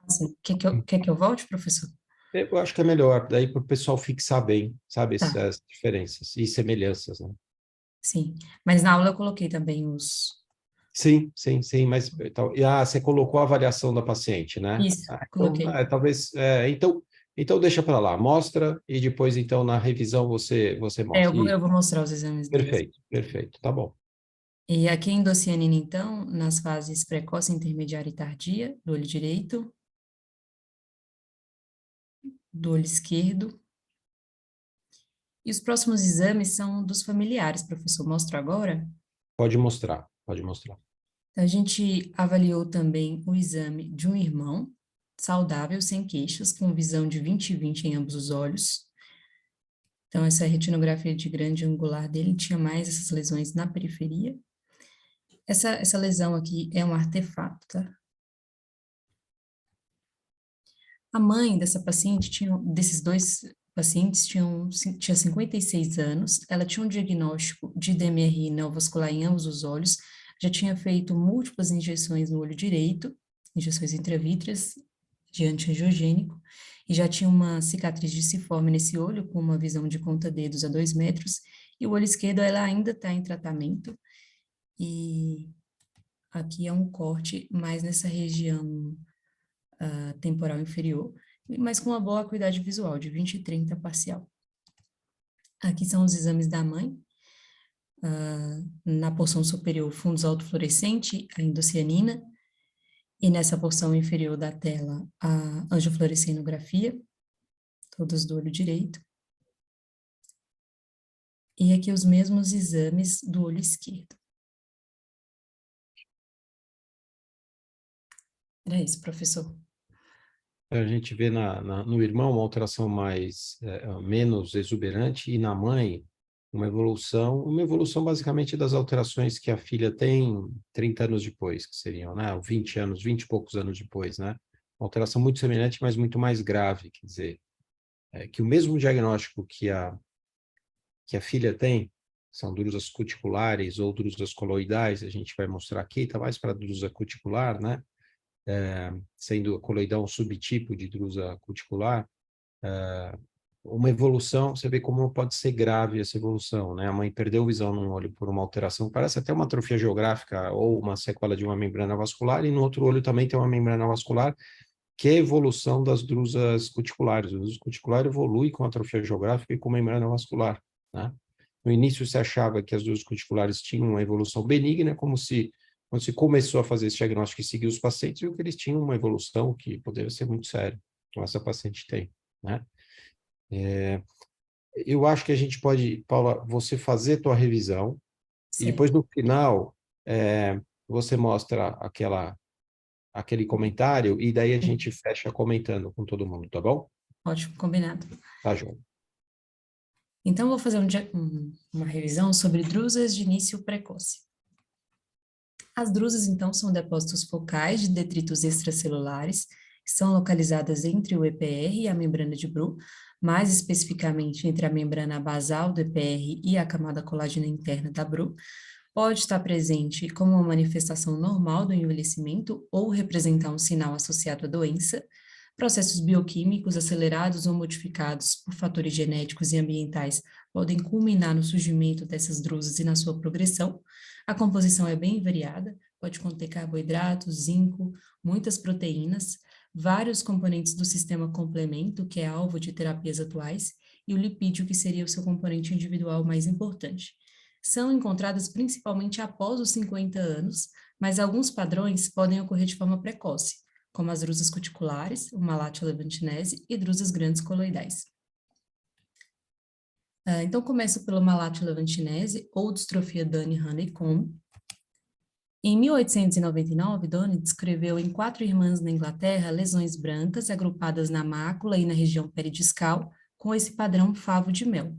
Assim, quer que eu volte, professor? Eu acho que é melhor, daí para o pessoal fixar bem, sabe, Tá. essas diferenças e semelhanças, né? Sim, mas na aula eu coloquei também os... Sim, mas você colocou a avaliação da paciente, né? Isso, Então, coloquei. talvez, então deixa para lá, mostra e depois então na revisão você mostra. Eu vou mostrar os exames deles. Perfeito, tá bom. E aqui em endocianina, então, nas fases precoce, intermediária e tardia, do olho direito, do olho esquerdo. E os próximos exames são dos familiares, professor. Mostro agora. Pode mostrar. Então, a gente avaliou também o exame de um irmão saudável, sem queixas, com visão de 20/20 em ambos os olhos. Então, essa retinografia de grande angular dele tinha mais essas lesões na periferia. Essa lesão aqui é um artefato, tá? A mãe dessa paciente desses dois pacientes tinha 56 anos, ela tinha um diagnóstico de DMRI neovascular em ambos os olhos, já tinha feito múltiplas injeções no olho direito, injeções intravítreas de antiangiogênico, e já tinha uma cicatriz disciforme nesse olho, com uma visão de conta-dedos a 2 metros, e o olho esquerdo ela ainda está em tratamento, e aqui é um corte mais nessa região temporal inferior, mas com uma boa acuidade visual, de 20/30 parcial. Aqui são os exames da mãe, na porção superior, fundos autofluorescente, a endocianina, e nessa porção inferior da tela, a angiofluorescinografia, todos do olho direito. E aqui os mesmos exames do olho esquerdo. Era isso, professor. A gente vê no irmão uma alteração menos exuberante e na mãe uma evolução basicamente das alterações que a filha tem 30 anos depois, que seriam, né, 20 e poucos anos depois, né? Uma alteração muito semelhante, mas muito mais grave, quer dizer, que o mesmo diagnóstico que a filha tem, são drusas cuticulares ou drusas coloidais, a gente vai mostrar aqui, está mais para drusa cuticular, né? Sendo a coloidal um subtipo de drusa cuticular, uma evolução, você vê como pode ser grave essa evolução, né? A mãe perdeu visão num olho por uma alteração, parece até uma atrofia geográfica ou uma sequela de uma membrana vascular, e no outro olho também tem uma membrana vascular, que é a evolução das drusas cuticulares. O drusa cuticular evolui com atrofia geográfica e com membrana vascular, né? No início se achava que as drusas cuticulares tinham uma evolução benigna, quando se começou a fazer esse diagnóstico e seguir os pacientes, viu que eles tinham uma evolução que poderia ser muito séria, como essa paciente tem, né? Eu acho que a gente pode, Paula, você fazer tua revisão, Certo. e depois no final você mostra aquele comentário, e daí a gente fecha comentando com todo mundo, tá bom? Ótimo, combinado. Tá, João. Então, vou fazer uma revisão sobre drusas de início precoce. As drusas, então, são depósitos focais de detritos extracelulares, que são localizadas entre o EPR e a membrana de Bruch, mais especificamente entre a membrana basal do EPR e a camada colágena interna da Bruch. Pode estar presente como uma manifestação normal do envelhecimento ou representar um sinal associado à doença. Processos bioquímicos acelerados ou modificados por fatores genéticos e ambientais podem culminar no surgimento dessas drusas e na sua progressão. A composição é bem variada, pode conter carboidratos, zinco, muitas proteínas, vários componentes do sistema complemento, que é alvo de terapias atuais, e o lipídio, que seria o seu componente individual mais importante. São encontradas principalmente após os 50 anos, mas alguns padrões podem ocorrer de forma precoce, como as drusas cuticulares, o Malatia levantinese e drusas grandes coloidais. Então, começo pelo Malatia levantinese, ou distrofia Duane-Honeycomb. Em 1899, Duane descreveu em 4 irmãs na Inglaterra lesões brancas agrupadas na mácula e na região peridiscal, com esse padrão favo de mel.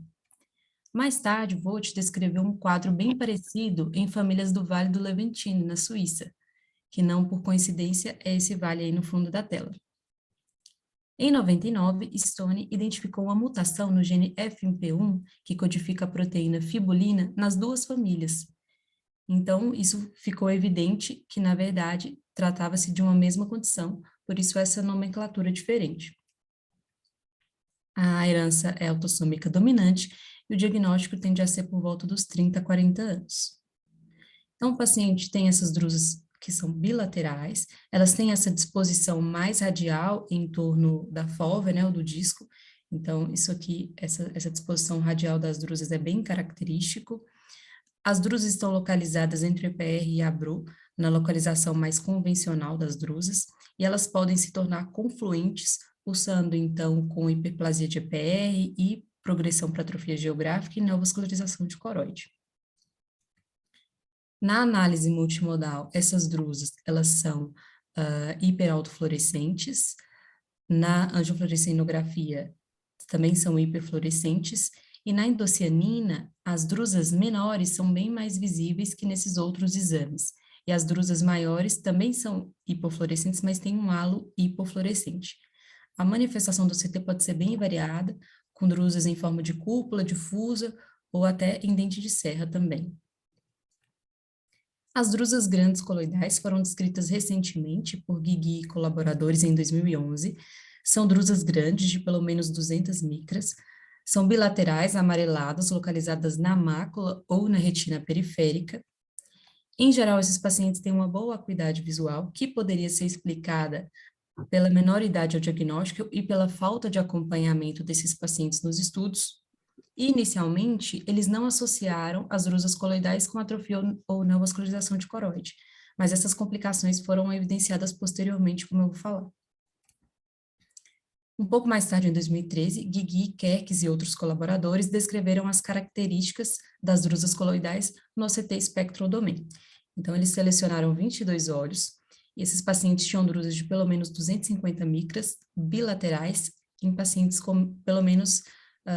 Mais tarde, Vogt descreveu um quadro bem parecido em famílias do Vale do Levantine, na Suíça, que não por coincidência é esse vale aí no fundo da tela. Em 99, Stone identificou uma mutação no gene FMP1, que codifica a proteína fibulina, nas 2 famílias. Então, isso ficou evidente que, na verdade, tratava-se de uma mesma condição, por isso essa nomenclatura diferente. A herança é autossômica dominante e o diagnóstico tende a ser por volta dos 30 a 40 anos. Então, o paciente tem essas drusas que são bilaterais, elas têm essa disposição mais radial em torno da fóvea, né, ou do disco. Então, isso aqui, essa disposição radial das drusas é bem característico. As drusas estão localizadas entre o EPR e a ABRU, na localização mais convencional das drusas, e elas podem se tornar confluentes, pulsando, então, com hiperplasia de EPR e progressão para atrofia geográfica e neovascularização de coroide. Na análise multimodal, essas drusas, elas são hiperautofluorescentes. Na angiofluorescenografia, também são hiperfluorescentes. E na endocianina, as drusas menores são bem mais visíveis que nesses outros exames. E as drusas maiores também são hipofluorescentes, mas têm um halo hipofluorescente. A manifestação do CT pode ser bem variada, com drusas em forma de cúpula, difusa, ou até em dente de serra também. As drusas grandes coloidais foram descritas recentemente por Guigui e colaboradores em 2011. São drusas grandes, de pelo menos 200 micras, são bilaterais, amareladas, localizadas na mácula ou na retina periférica. Em geral, esses pacientes têm uma boa acuidade visual, que poderia ser explicada pela menor idade ao diagnóstico e pela falta de acompanhamento desses pacientes nos estudos. Inicialmente, eles não associaram as drusas coloidais com atrofia ou neovascularização de coroide, mas essas complicações foram evidenciadas posteriormente, como eu vou falar. Um pouco mais tarde, em 2013, Guigui, Kerkes e outros colaboradores descreveram as características das drusas coloidais no OCT Spectral-Domain. Então, eles selecionaram 22 olhos, e esses pacientes tinham drusas de pelo menos 250 micras, bilaterais, em pacientes com pelo menos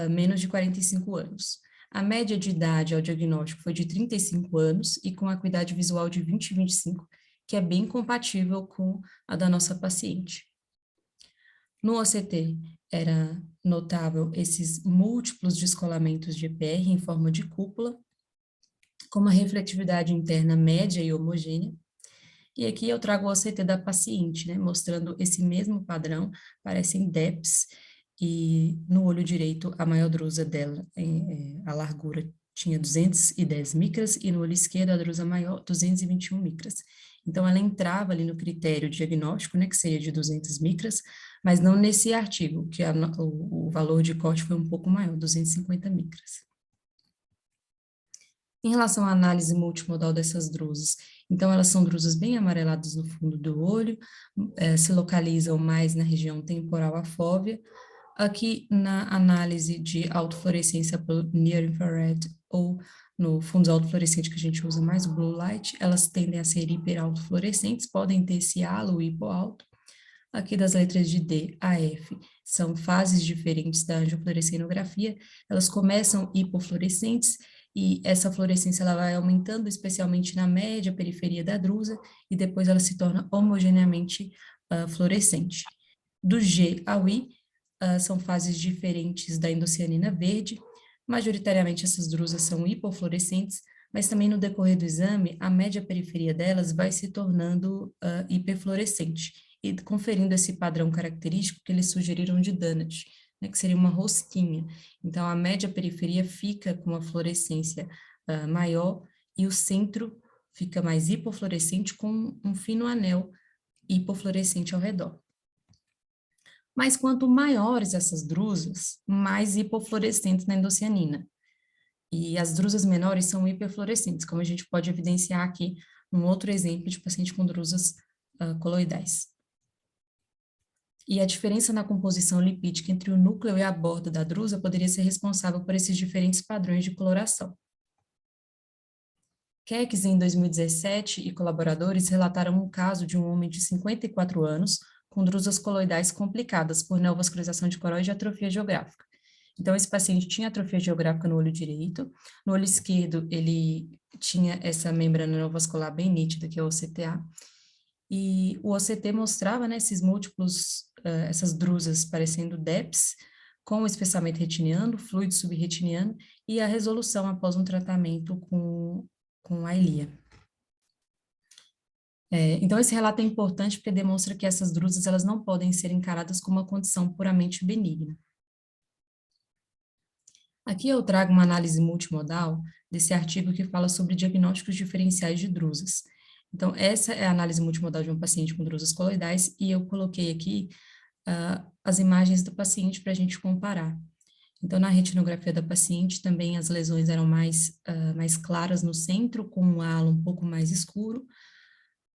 menos de 45 anos. A média de idade ao diagnóstico foi de 35 anos e com acuidade visual de 20 e 25, que é bem compatível com a da nossa paciente. No OCT, era notável esses múltiplos descolamentos de EPR em forma de cúpula, com uma refletividade interna média e homogênea. E aqui eu trago o OCT da paciente, né, mostrando esse mesmo padrão, parecem DEPs, e no olho direito, a maior drusa dela, a largura tinha 210 micras, e no olho esquerdo, a drusa maior, 221 micras. Então, ela entrava ali no critério diagnóstico, né, que seria de 200 micras, mas não nesse artigo, que o valor de corte foi um pouco maior, 250 micras. Em relação à análise multimodal dessas drusas, então elas são drusas bem amareladas no fundo do olho, se localizam mais na região temporal afóvea. Aqui na análise de autofluorescência pelo Near Infrared ou no fundo autofluorescente que a gente usa mais, o Blue Light, elas tendem a ser hiperautofluorescentes, podem ter esse halo hipoalto. Aqui das letras de D a F são fases diferentes da angiofluorescenografia, elas começam hipofluorescentes e essa fluorescência ela vai aumentando especialmente na média periferia da drusa e depois ela se torna homogeneamente fluorescente. Do G ao I são fases diferentes da endocianina verde, majoritariamente essas drusas são hipofluorescentes, mas também no decorrer do exame, a média periferia delas vai se tornando hiperfluorescente, e conferindo esse padrão característico que eles sugeriram de Dunnett, né, que seria uma rosquinha. Então, a média periferia fica com uma fluorescência maior e o centro fica mais hipofluorescente com um fino anel hipofluorescente ao redor. Mas quanto maiores essas drusas, mais hipofluorescentes na endocianina. E as drusas menores são hiperfluorescentes, como a gente pode evidenciar aqui num outro exemplo de paciente com drusas coloidais. E a diferença na composição lipídica entre o núcleo e a borda da drusa poderia ser responsável por esses diferentes padrões de coloração. Keck, em 2017, e colaboradores relataram um caso de um homem de 54 anos com drusas coloidais complicadas por neovascularização de coroide e atrofia geográfica. Então, esse paciente tinha atrofia geográfica no olho direito, no olho esquerdo ele tinha essa membrana neovascular bem nítida, que é o OCTA, e o OCT mostrava, né, esses múltiplos, essas drusas parecendo DEPs, com o espessamento retiniano, fluido subretiniano e a resolução após um tratamento com a Eylea. Então, esse relato é importante porque demonstra que essas drusas elas não podem ser encaradas como uma condição puramente benigna. Aqui eu trago uma análise multimodal desse artigo que fala sobre diagnósticos diferenciais de drusas. Então, essa é a análise multimodal de um paciente com drusas coloidais e eu coloquei aqui as imagens do paciente para a gente comparar. Então, na retinografia da paciente, também as lesões eram mais claras no centro, com um halo um pouco mais escuro.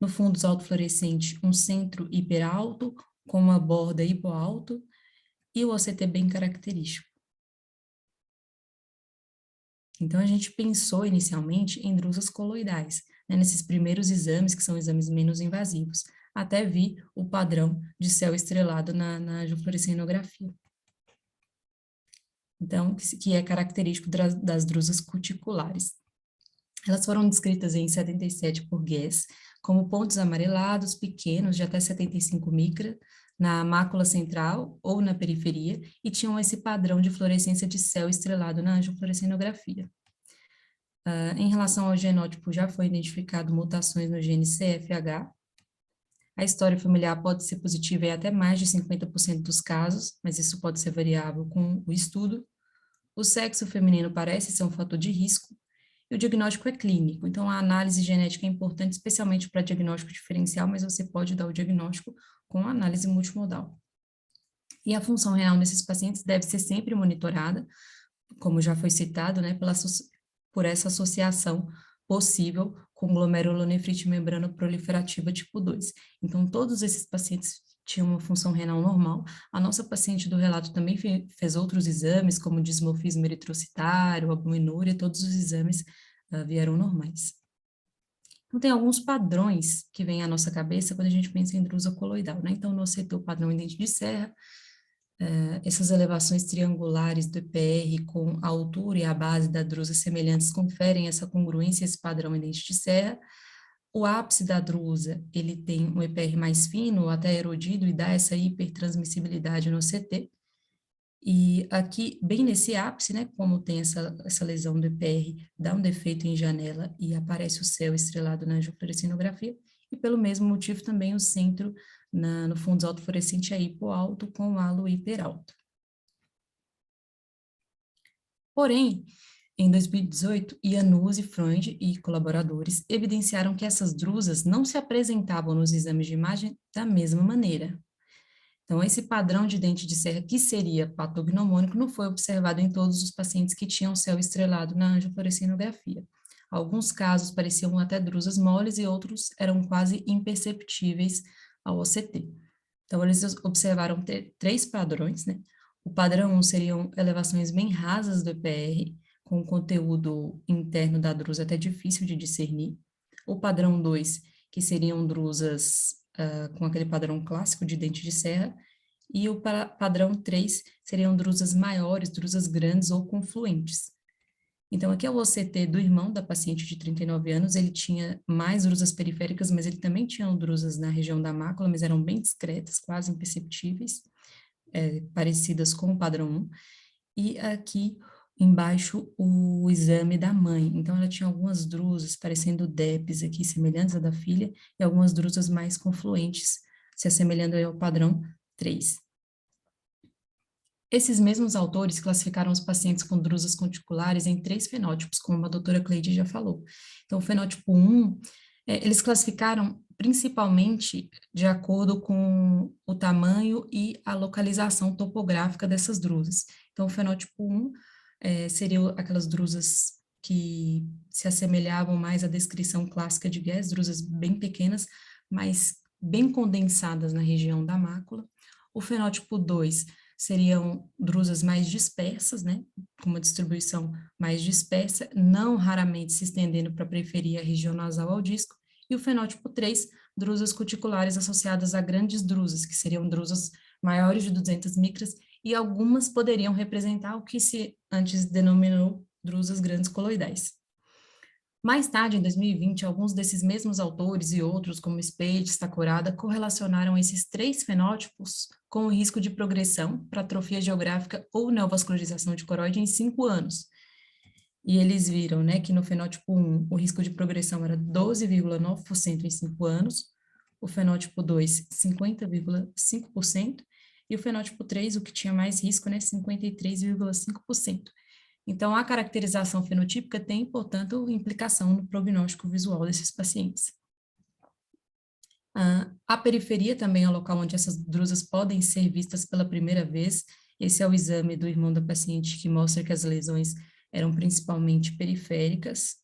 No fundo autofluorescente, um centro hiperalto, com uma borda hipoalto, e o OCT bem característico. Então, a gente pensou inicialmente em drusas coloidais, né, nesses primeiros exames, que são exames menos invasivos, até vir o padrão de céu estrelado na angiofluorescenografia. Então, que é característico das drusas cuticulares. Elas foram descritas em 77 por Guess, como pontos amarelados pequenos de até 75 micra, na mácula central ou na periferia, e tinham esse padrão de fluorescência de céu estrelado na angiofluorescenografia. Em relação ao genótipo, já foi identificado mutações no gene CFH. A história familiar pode ser positiva em até mais de 50% dos casos, mas isso pode ser variável com o estudo. O sexo feminino parece ser um fator de risco, e o diagnóstico é clínico, então a análise genética é importante, especialmente para diagnóstico diferencial, mas você pode dar o diagnóstico com a análise multimodal. E a função renal nesses pacientes deve ser sempre monitorada, como já foi citado, né, por essa associação possível com glomerulonefrite membranoproliferativa tipo 2. Então, todos esses pacientes tinham uma função renal normal. A nossa paciente do relato também fez outros exames, como dismorfismo eritrocitário, albuminúria, todos os exames vieram normais. Então, tem alguns padrões que vêm à nossa cabeça quando a gente pensa em drusa coloidal, né? Então, no OCT, o padrão em dente de serra, essas elevações triangulares do EPR com a altura e a base da drusa semelhantes conferem essa congruência, esse padrão em dente de serra. O ápice da drusa, ele tem um EPR mais fino, até erodido, e dá essa hipertransmissibilidade no CT. E aqui, bem nesse ápice, né, como tem essa lesão do EPR, dá um defeito em janela e aparece o céu estrelado na angiofluorescenografia, e pelo mesmo motivo também o centro no fundo autofluorescente é hipoalto com halo hiperalto. Porém, em 2018, Iannuzzi, Freund e colaboradores evidenciaram que essas drusas não se apresentavam nos exames de imagem da mesma maneira. Então, esse padrão de dente de serra, que seria patognomônico, não foi observado em todos os pacientes que tinham céu estrelado na angiofluorescenografia. Alguns casos pareciam até drusas moles e outros eram quase imperceptíveis ao OCT. Então, eles observaram três padrões, né? O padrão 1 seriam elevações bem rasas do EPR, com o conteúdo interno da drusa até difícil de discernir. O padrão 2, que seriam drusas com aquele padrão clássico de dente de serra, e o padrão 3 seriam drusas maiores, drusas grandes ou confluentes. Então, aqui é o OCT do irmão da paciente de 39 anos, ele tinha mais drusas periféricas, mas ele também tinha drusas na região da mácula, mas eram bem discretas, quase imperceptíveis, parecidas com o padrão 1. E aqui embaixo o exame da mãe. Então, ela tinha algumas drusas parecendo DEPs aqui, semelhantes à da filha, e algumas drusas mais confluentes, se assemelhando ao padrão 3. Esses mesmos autores classificaram os pacientes com drusas cuticulares em 3 fenótipos, como a doutora Cleide já falou. Então, o fenótipo 1, eles classificaram principalmente de acordo com o tamanho e a localização topográfica dessas drusas. Então, o fenótipo 1 seriam aquelas drusas que se assemelhavam mais à descrição clássica de Guess, drusas bem pequenas, mas bem condensadas na região da mácula. O fenótipo 2 seriam drusas mais dispersas, né, com uma distribuição mais dispersa, não raramente se estendendo para a periferia regional ao disco. E o fenótipo 3, drusas cuticulares associadas a grandes drusas, que seriam drusas maiores de 200 micras, e algumas poderiam representar o que se antes denominou drusas grandes coloidais. Mais tarde, em 2020, alguns desses mesmos autores e outros, como Spade e Sakurada, correlacionaram esses 3 fenótipos com o risco de progressão para atrofia geográfica ou neovascularização de coroide em 5 anos. E eles viram, né, que no fenótipo 1, o risco de progressão era 12,9% em 5 anos, o fenótipo 2, 50,5%, e o fenótipo 3, o que tinha mais risco, né, 53,5%. Então, a caracterização fenotípica tem, portanto, implicação no prognóstico visual desses pacientes. A periferia também é o local onde essas drusas podem ser vistas pela primeira vez. Esse é o exame do irmão da paciente que mostra que as lesões eram principalmente periféricas.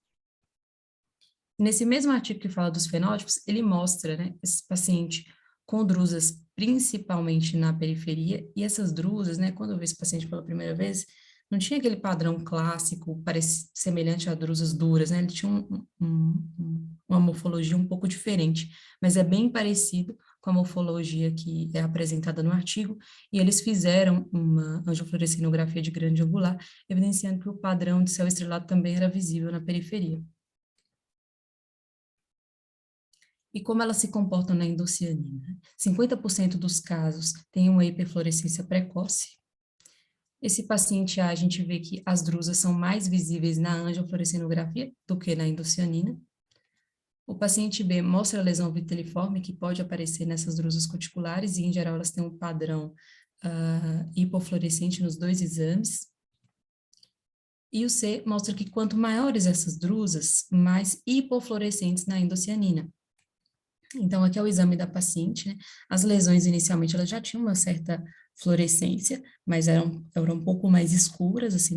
Nesse mesmo artigo que fala dos fenótipos, ele mostra, né, esse paciente com drusas principalmente na periferia, e essas drusas, né, quando eu vi esse paciente pela primeira vez, não tinha aquele padrão clássico, semelhante a drusas duras, né? Ele tinha uma morfologia um pouco diferente, mas é bem parecido com a morfologia que é apresentada no artigo, e eles fizeram uma angiofluorescinografia de grande angular, evidenciando que o padrão de céu estrelado também era visível na periferia. E como elas se comportam na endocianina? 50% dos casos têm uma hiperfluorescência precoce. Esse paciente A, a gente vê que as drusas são mais visíveis na angiofluorescinografia do que na endocianina. O paciente B mostra a lesão viteliforme, que pode aparecer nessas drusas cuticulares, e em geral elas têm um padrão hipofluorescente nos 2 exames. E o C mostra que quanto maiores essas drusas, mais hipofluorescentes na endocianina. Então, aqui é o exame da paciente, né? As lesões, inicialmente, elas já tinham uma certa fluorescência, mas eram um pouco mais escuras, assim,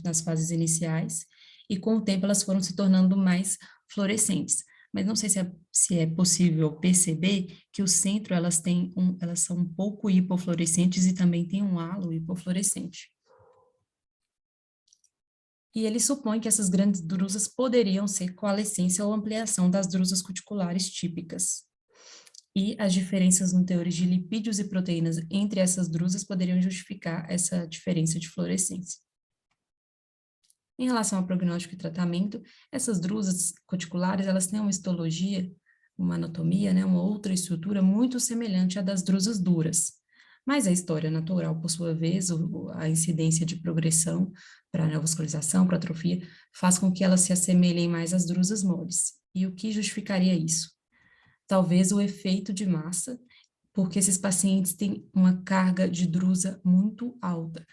nas fases iniciais, e com o tempo elas foram se tornando mais fluorescentes. Mas não sei se é possível perceber que o centro, elas são um pouco hipofluorescentes e também tem um halo hipofluorescente. E ele supõe que essas grandes drusas poderiam ser coalescência ou ampliação das drusas cuticulares típicas. E as diferenças no teor de lipídios e proteínas entre essas drusas poderiam justificar essa diferença de fluorescência. Em relação ao prognóstico e tratamento, essas drusas cuticulares, elas têm uma histologia, uma anatomia, né, uma outra estrutura muito semelhante à das drusas duras. Mas a história natural, por sua vez, a incidência de progressão para neovascularização, para atrofia, faz com que elas se assemelhem mais às drusas moles. E o que justificaria isso? Talvez o efeito de massa, porque esses pacientes têm uma carga de drusa muito alta,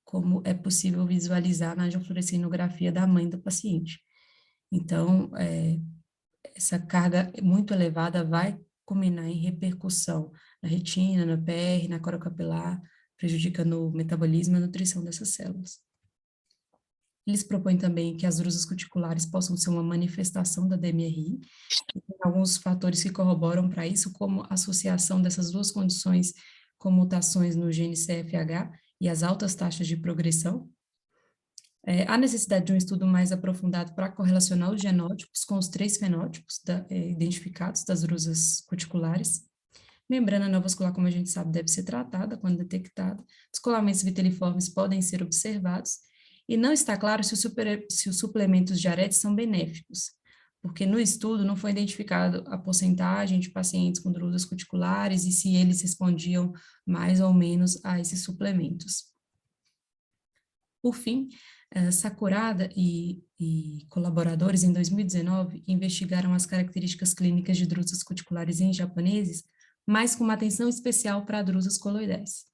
como é possível visualizar na angiofluorescinografia da mãe do paciente. Então, essa carga muito elevada vai culminar em repercussão na retina, na PR, na corocapilar, prejudicando o metabolismo e a nutrição dessas células. Eles propõem também que as drusas cuticulares possam ser uma manifestação da DMRI, e tem alguns fatores que corroboram para isso, como a associação dessas duas condições com mutações no gene CFH e as altas taxas de progressão. Há necessidade de um estudo mais aprofundado para correlacionar os genótipos com os 3 fenótipos identificados das drusas cuticulares. Membrana neovascular, como a gente sabe, deve ser tratada quando detectada. Descolamentos viteliformes podem ser observados. E não está claro se os suplementos de diaréticos são benéficos, porque no estudo não foi identificado a porcentagem de pacientes com drusas cuticulares e se eles respondiam mais ou menos a esses suplementos. Por fim, Sakurada e colaboradores, em 2019, investigaram as características clínicas de drusas cuticulares em japoneses, mas com uma atenção especial para drusas coloidais.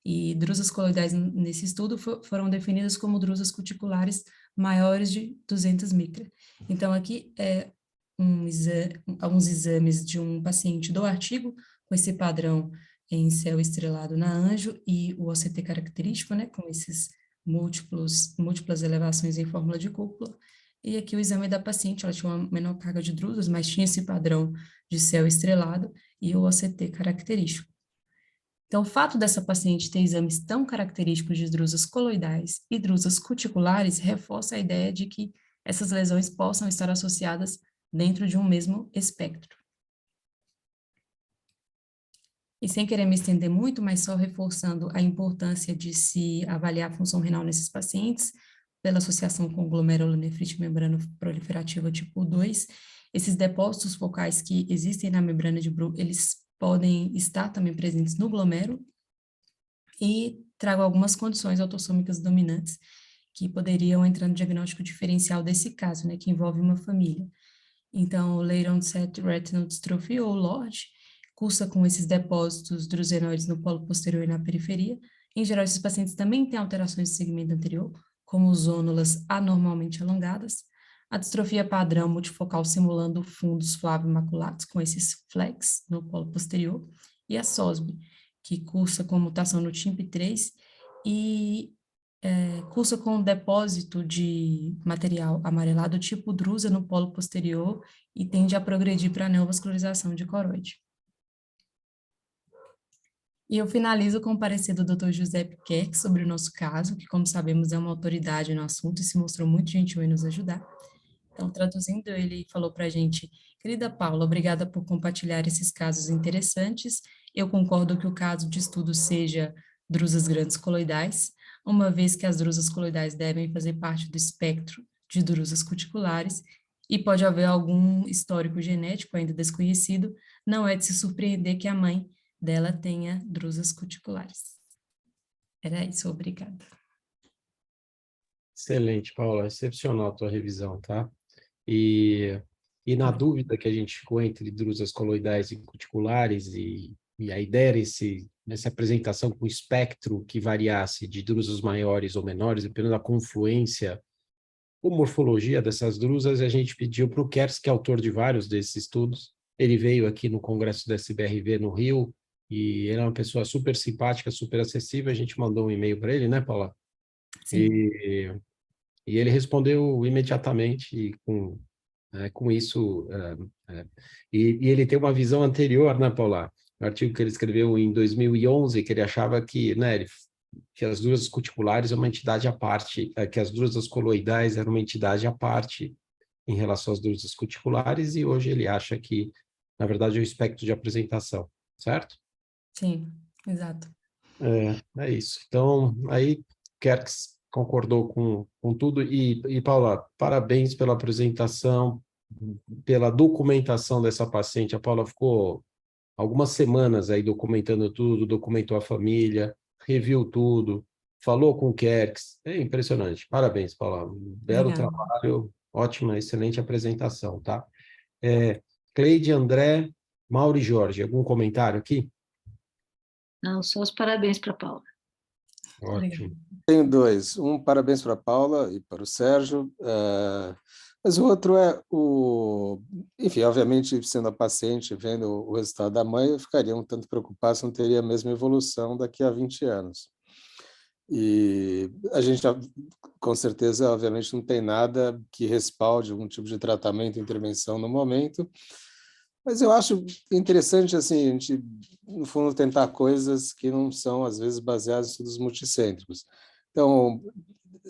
E drusas coloidais nesse estudo foram definidas como drusas cuticulares maiores de 200 micra. Então, aqui é alguns exames de um paciente do artigo, com esse padrão em céu estrelado na Anjo e o OCT característico, né, com esses múltiplas elevações em fórmula de cúpula. E aqui o exame da paciente, ela tinha uma menor carga de drusas, mas tinha esse padrão de céu estrelado e o OCT característico. Então, o fato dessa paciente ter exames tão característicos de drusas coloidais e drusas cuticulares reforça a ideia de que essas lesões possam estar associadas dentro de um mesmo espectro. E sem querer me estender muito, mas só reforçando a importância de se avaliar a função renal nesses pacientes, pela associação com glomerulonefrite membrano-proliferativa tipo 2, esses depósitos focais que existem na membrana de Bruch, eles podem estar também presentes no glomérulo, e trago algumas condições autossômicas dominantes que poderiam entrar no diagnóstico diferencial desse caso, né, que envolve uma família. Então, o Late Onset Retinal Dystrophy, ou LORD, cursa com esses depósitos drusenoides no polo posterior e na periferia. Em geral, esses pacientes também têm alterações do segmento anterior, como zônulas anormalmente alongadas, a distrofia padrão multifocal simulando fundos flávio-maculados, com esses flex no polo posterior, e a SOSB, que cursa com mutação no TIMP3 e cursa com depósito de material amarelado tipo drusa no polo posterior e tende a progredir para a neovascularização de coroide. E eu finalizo com o parecer do Dr. José Piquet sobre o nosso caso, que, como sabemos, é uma autoridade no assunto e se mostrou muito gentil em nos ajudar. Então, traduzindo, ele falou para a gente: querida Paula, obrigada por compartilhar esses casos interessantes. Eu concordo que o caso de estudo seja drusas grandes coloidais, uma vez que as drusas coloidais devem fazer parte do espectro de drusas cuticulares e pode haver algum histórico genético ainda desconhecido, não é de se surpreender que a mãe dela tenha drusas cuticulares. Era isso, obrigada. Excelente, Paula, excepcional a tua revisão, tá? E na dúvida que a gente ficou entre drusas coloidais e cuticulares, e a ideia era nessa apresentação com espectro que variasse de drusas maiores ou menores, dependendo da confluência ou morfologia dessas drusas, a gente pediu para o Kers, que é autor de vários desses estudos. Ele veio aqui no congresso da SBRV no Rio, e ele é uma pessoa super simpática, super acessível. A gente mandou um e-mail para ele, né, Paula? Sim. E ele respondeu imediatamente, e com isso, e ele tem uma visão anterior, né, Paula? O artigo que ele escreveu em 2011, que ele achava que, né, que as drusas cuticulares é uma entidade à parte, que as drusas coloidais eram uma entidade à parte em relação às drusas cuticulares, e hoje ele acha que, na verdade, é o espectro de apresentação, certo? Sim, exato. É isso. Então, aí, Kerks concordou com tudo. E, Paula, parabéns pela apresentação, pela documentação dessa paciente. A Paula ficou algumas semanas aí documentando tudo, documentou a família, reviu tudo, falou com o Kerks. É impressionante. Parabéns, Paula. Um belo Obrigada. trabalho, ótima, excelente apresentação, tá? Cleide, André, Mauro e Jorge, algum comentário aqui? Não, só os parabéns para a Paula. Ótimo. Tenho dois. Um, parabéns para a Paula e para o Sérgio. Mas o outro é enfim, obviamente, sendo a paciente, vendo o resultado da mãe, eu ficaria um tanto preocupado se não teria a mesma evolução daqui a 20 anos. E a gente, com certeza, obviamente, não tem nada que respalde algum tipo de tratamento, intervenção no momento, mas eu acho interessante, assim, a gente, no fundo, tentar coisas que não são, às vezes, baseadas em estudos multicêntricos. Então,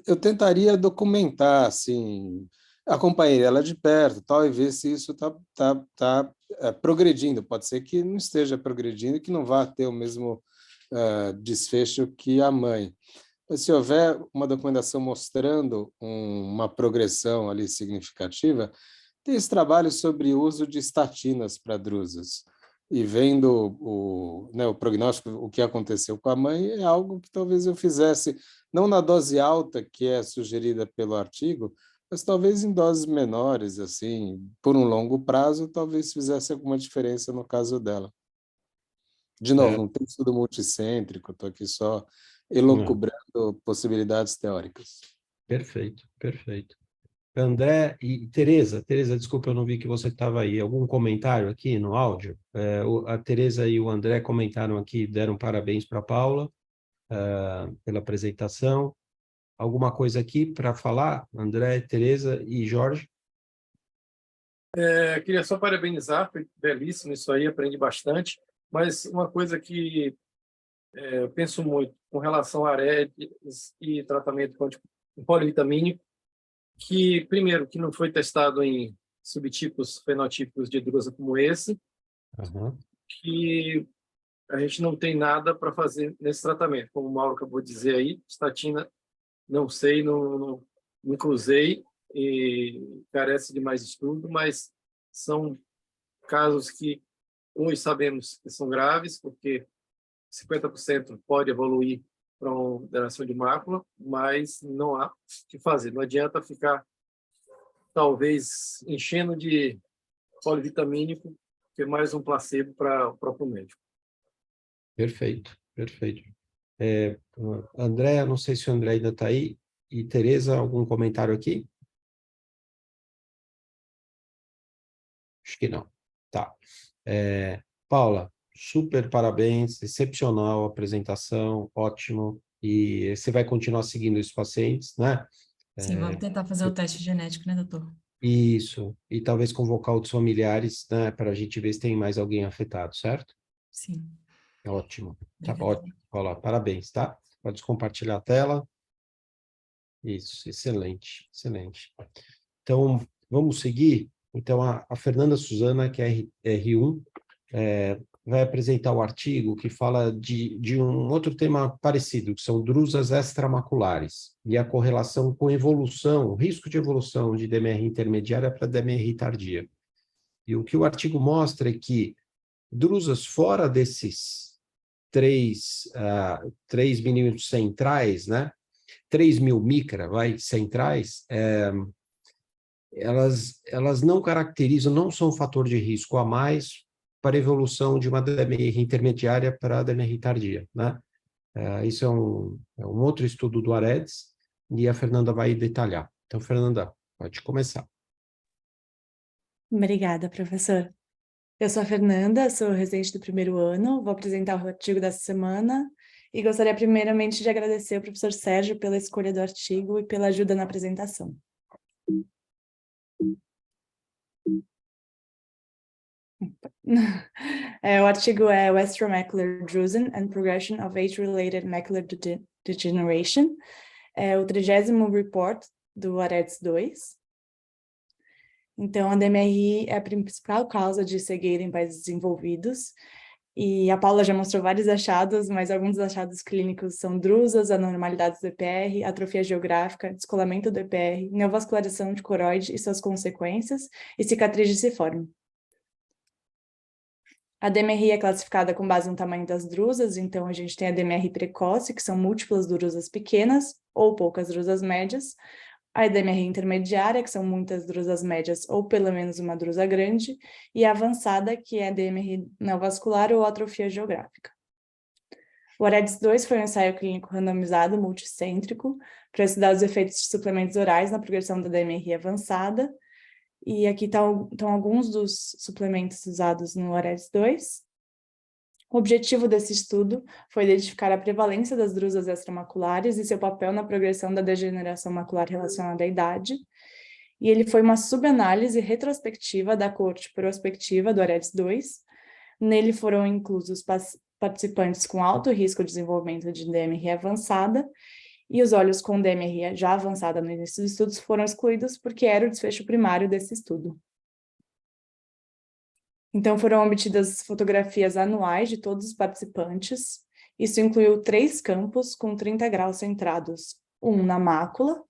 eu tentaria documentar, assim, acompanhar ela de perto, tal, e ver se isso está progredindo. Pode ser que não esteja progredindo e que não vá ter o mesmo desfecho que a mãe. Mas se houver uma documentação mostrando uma progressão ali significativa, tem esse trabalho sobre o uso de estatinas para drusas. E vendo o prognóstico, o que aconteceu com a mãe, é algo que talvez eu fizesse, não na dose alta que é sugerida pelo artigo, mas talvez em doses menores, assim, por um longo prazo, talvez fizesse alguma diferença no caso dela. De novo, não tem estudo multicêntrico, estou aqui só elucubrando possibilidades teóricas. Perfeito, perfeito. André e Tereza, desculpa, eu não vi que você estava aí. Algum comentário aqui no áudio? A Tereza e o André comentaram aqui, deram parabéns para a Paula pela apresentação. Alguma coisa aqui para falar, André, Tereza e Jorge? Queria só parabenizar, foi belíssimo isso aí, aprendi bastante, mas uma coisa que eu penso muito com relação a AREDS e tratamento polivitamínico, que, primeiro, que não foi testado em subtipos fenotípicos de drusa como esse, que a gente não tem nada para fazer nesse tratamento. Como o Mauro acabou de dizer aí, estatina, não sei, nunca usei e carece de mais estudo, mas são casos que uns sabemos que são graves, porque 50% pode evoluir para uma degeneração de mácula, mas não há o que fazer. Não adianta ficar, talvez, enchendo de polivitamínico, que é mais um placebo para o próprio médico. Perfeito, perfeito. André, não sei se o André ainda está aí. E Tereza, algum comentário aqui? Acho que não. Tá. Paula, super parabéns, excepcional a apresentação, ótimo. E você vai continuar seguindo os pacientes, né? Sim, vamos tentar fazer o teste genético, né, doutor? Isso. E talvez convocar outros familiares, né, para a gente ver se tem mais alguém afetado, certo? Sim. Ótimo. Tá Obrigada. ótimo. Paula, parabéns, tá? Pode compartilhar a tela. Isso, excelente, excelente. Então, vamos seguir. Então, a Fernanda Suzana, que é R1, vai apresentar o artigo que fala de um outro tema parecido, que são drusas extramaculares, e a correlação com evolução, o risco de evolução de DMR intermediária para DMR tardia. E o que o artigo mostra é que drusas fora desses 3 milímetros centrais, né? 3.000 micra, centrais, elas não caracterizam, não são um fator de risco a mais para a evolução de uma DMR intermediária para a DMR tardia, né? Isso é um outro estudo do AREDS e a Fernanda vai detalhar. Então, Fernanda, pode começar. Obrigada, professor. Eu sou a Fernanda, sou residente do primeiro ano, vou apresentar o artigo dessa semana e gostaria primeiramente de agradecer ao professor Sérgio pela escolha do artigo e pela ajuda na apresentação. O artigo é Western Macular Drusen and Progression of Age-Related Macular Degeneration, é o 30º report do AREDS 2. Então, a DMRI é a principal causa de cegueira em países desenvolvidos, e a Paula já mostrou vários achados, mas alguns dos achados clínicos são drusas, anormalidades do EPR, atrofia geográfica, descolamento do EPR, neovascularização de coroide e suas consequências, e cicatriz disciforme. A DMRI é classificada com base no tamanho das drusas, então a gente tem a DMRI precoce, que são múltiplas drusas pequenas ou poucas drusas médias, a DMRI intermediária, que são muitas drusas médias ou pelo menos uma drusa grande, e a avançada, que é a DMRI neovascular ou atrofia geográfica. O AREDS 2 foi um ensaio clínico randomizado multicêntrico para estudar os efeitos de suplementos orais na progressão da DMRI avançada, e aqui estão alguns dos suplementos usados no AREDS 2. O objetivo desse estudo foi identificar a prevalência das drusas extramaculares e seu papel na progressão da degeneração macular relacionada à idade, e ele foi uma subanálise retrospectiva da coorte prospectiva do AREDS 2. Nele foram inclusos participantes com alto risco de desenvolvimento de DMRI avançada, e os olhos com DMRI já avançada no início dos estudos foram excluídos porque era o desfecho primário desse estudo. Então, foram obtidas fotografias anuais de todos os participantes. Isso incluiu 3 campos com 30 graus centrados, um na mácula,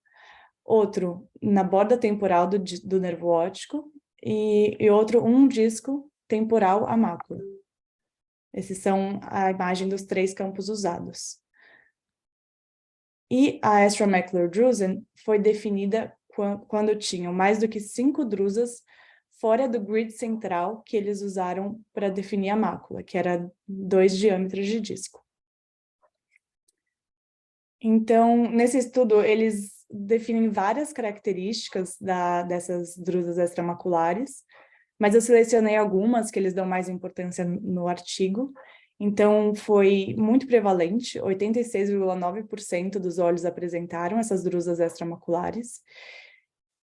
outro na borda temporal do nervo óptico e outro um disco temporal à mácula. Esses são a imagem dos 3 campos usados. E a extramacular drusen foi definida quando tinham mais do que 5 drusas fora do grid central que eles usaram para definir a mácula, que era 2 diâmetros de disco. Então, nesse estudo, eles definem várias características dessas drusas extramaculares, mas eu selecionei algumas que eles dão mais importância no artigo. Então, foi muito prevalente, 86,9% dos olhos apresentaram essas drusas extramaculares,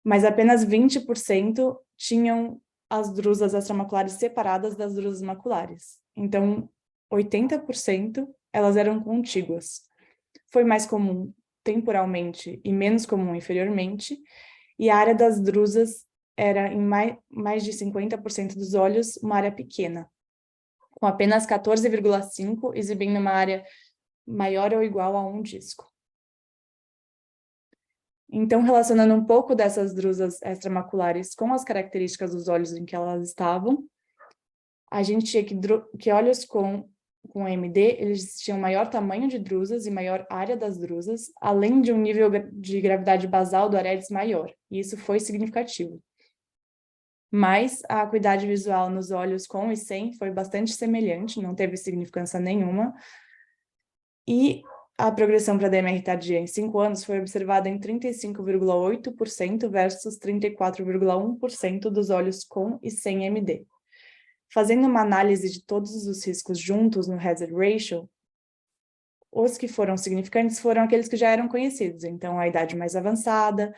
mas apenas 20% tinham as drusas extramaculares separadas das drusas maculares. Então, 80% elas eram contíguas. Foi mais comum temporalmente e menos comum inferiormente, e a área das drusas era em mais de 50% dos olhos uma área pequena, com apenas 14,5 exibindo uma área maior ou igual a um disco. Então, relacionando um pouco dessas drusas extramaculares com as características dos olhos em que elas estavam, a gente tinha que olhos com AMD, eles tinham maior tamanho de drusas e maior área das drusas, além de um nível de gravidade basal do aredes maior, e isso foi significativo. Mas a acuidade visual nos olhos com e sem foi bastante semelhante, não teve significância nenhuma, e a progressão para DMR tardia em 5 anos foi observada em 35,8% versus 34,1% dos olhos com e sem MD. Fazendo uma análise de todos os riscos juntos no hazard ratio, os que foram significantes foram aqueles que já eram conhecidos, então a idade mais avançada,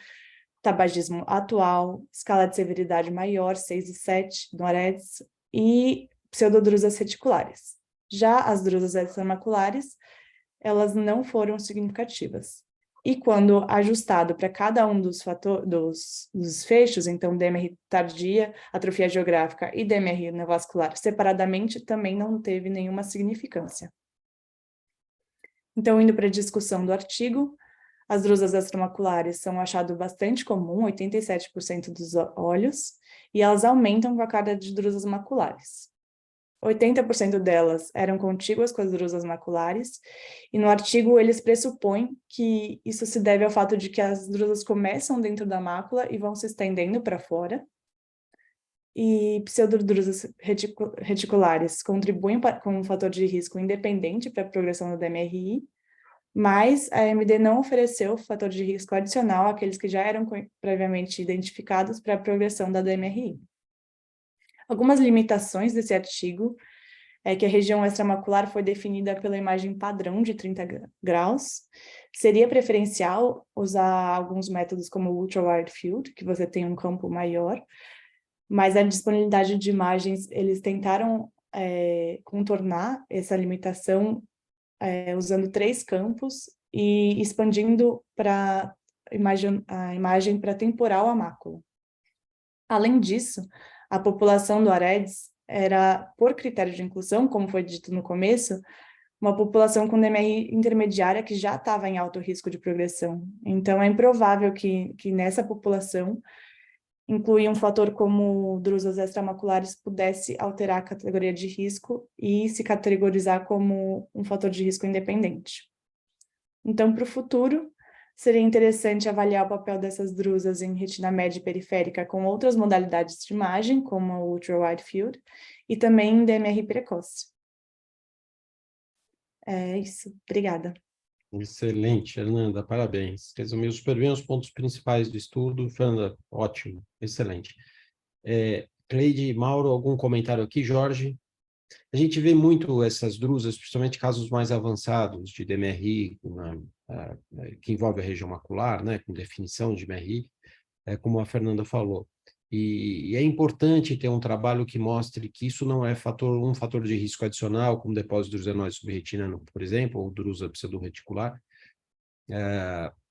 tabagismo atual, escala de severidade maior, 6 e 7 no AREDS, e pseudodrusas reticulares. Já as drusas extramaculares, elas não foram significativas. E quando ajustado para cada um dos fechos, então DMR tardia, atrofia geográfica e DMR neovascular separadamente, também não teve nenhuma significância. Então, indo para a discussão do artigo, as drusas extramaculares são um achado bastante comum, 87% dos olhos, e elas aumentam com a carga de drusas maculares. 80% delas eram contíguas com as drusas maculares, e no artigo eles pressupõem que isso se deve ao fato de que as drusas começam dentro da mácula e vão se estendendo para fora, e pseudodrusas reticulares contribuem com um fator de risco independente para a progressão do DMRI, mas a AMD não ofereceu fator de risco adicional àqueles que já eram previamente identificados para a progressão da DMRI. Algumas limitações desse artigo é que a região extramacular foi definida pela imagem padrão de 30 graus. Seria preferencial usar alguns métodos como o Ultra-Wide Field, que você tem um campo maior, mas a disponibilidade de imagens, eles tentaram contornar essa limitação usando 3 campos e expandindo a imagem para temporal a mácula. Além disso, a população do AREDS era, por critério de inclusão, como foi dito no começo, uma população com DMR intermediária que já estava em alto risco de progressão. Então, é improvável que nessa população incluir um fator como drusas extramaculares pudesse alterar a categoria de risco e se categorizar como um fator de risco independente. Então, para o futuro, seria interessante avaliar o papel dessas drusas em retina média e periférica com outras modalidades de imagem, como o Ultra-Wide Field, e também em DMR precoce. É isso. Obrigada. Excelente, Fernanda, parabéns. Resumiu super bem os pontos principais do estudo. Fernanda, ótimo, excelente. Cleide, Mauro, algum comentário aqui? Jorge? A gente vê muito essas drusas, principalmente casos mais avançados de DMRI, que envolve a região macular, né, com definição de DMRI, como a Fernanda falou. E é importante ter um trabalho que mostre que isso não é um fator de risco adicional, como depósito de drusenóide subretinano, por exemplo, ou drusa pseudoreticular,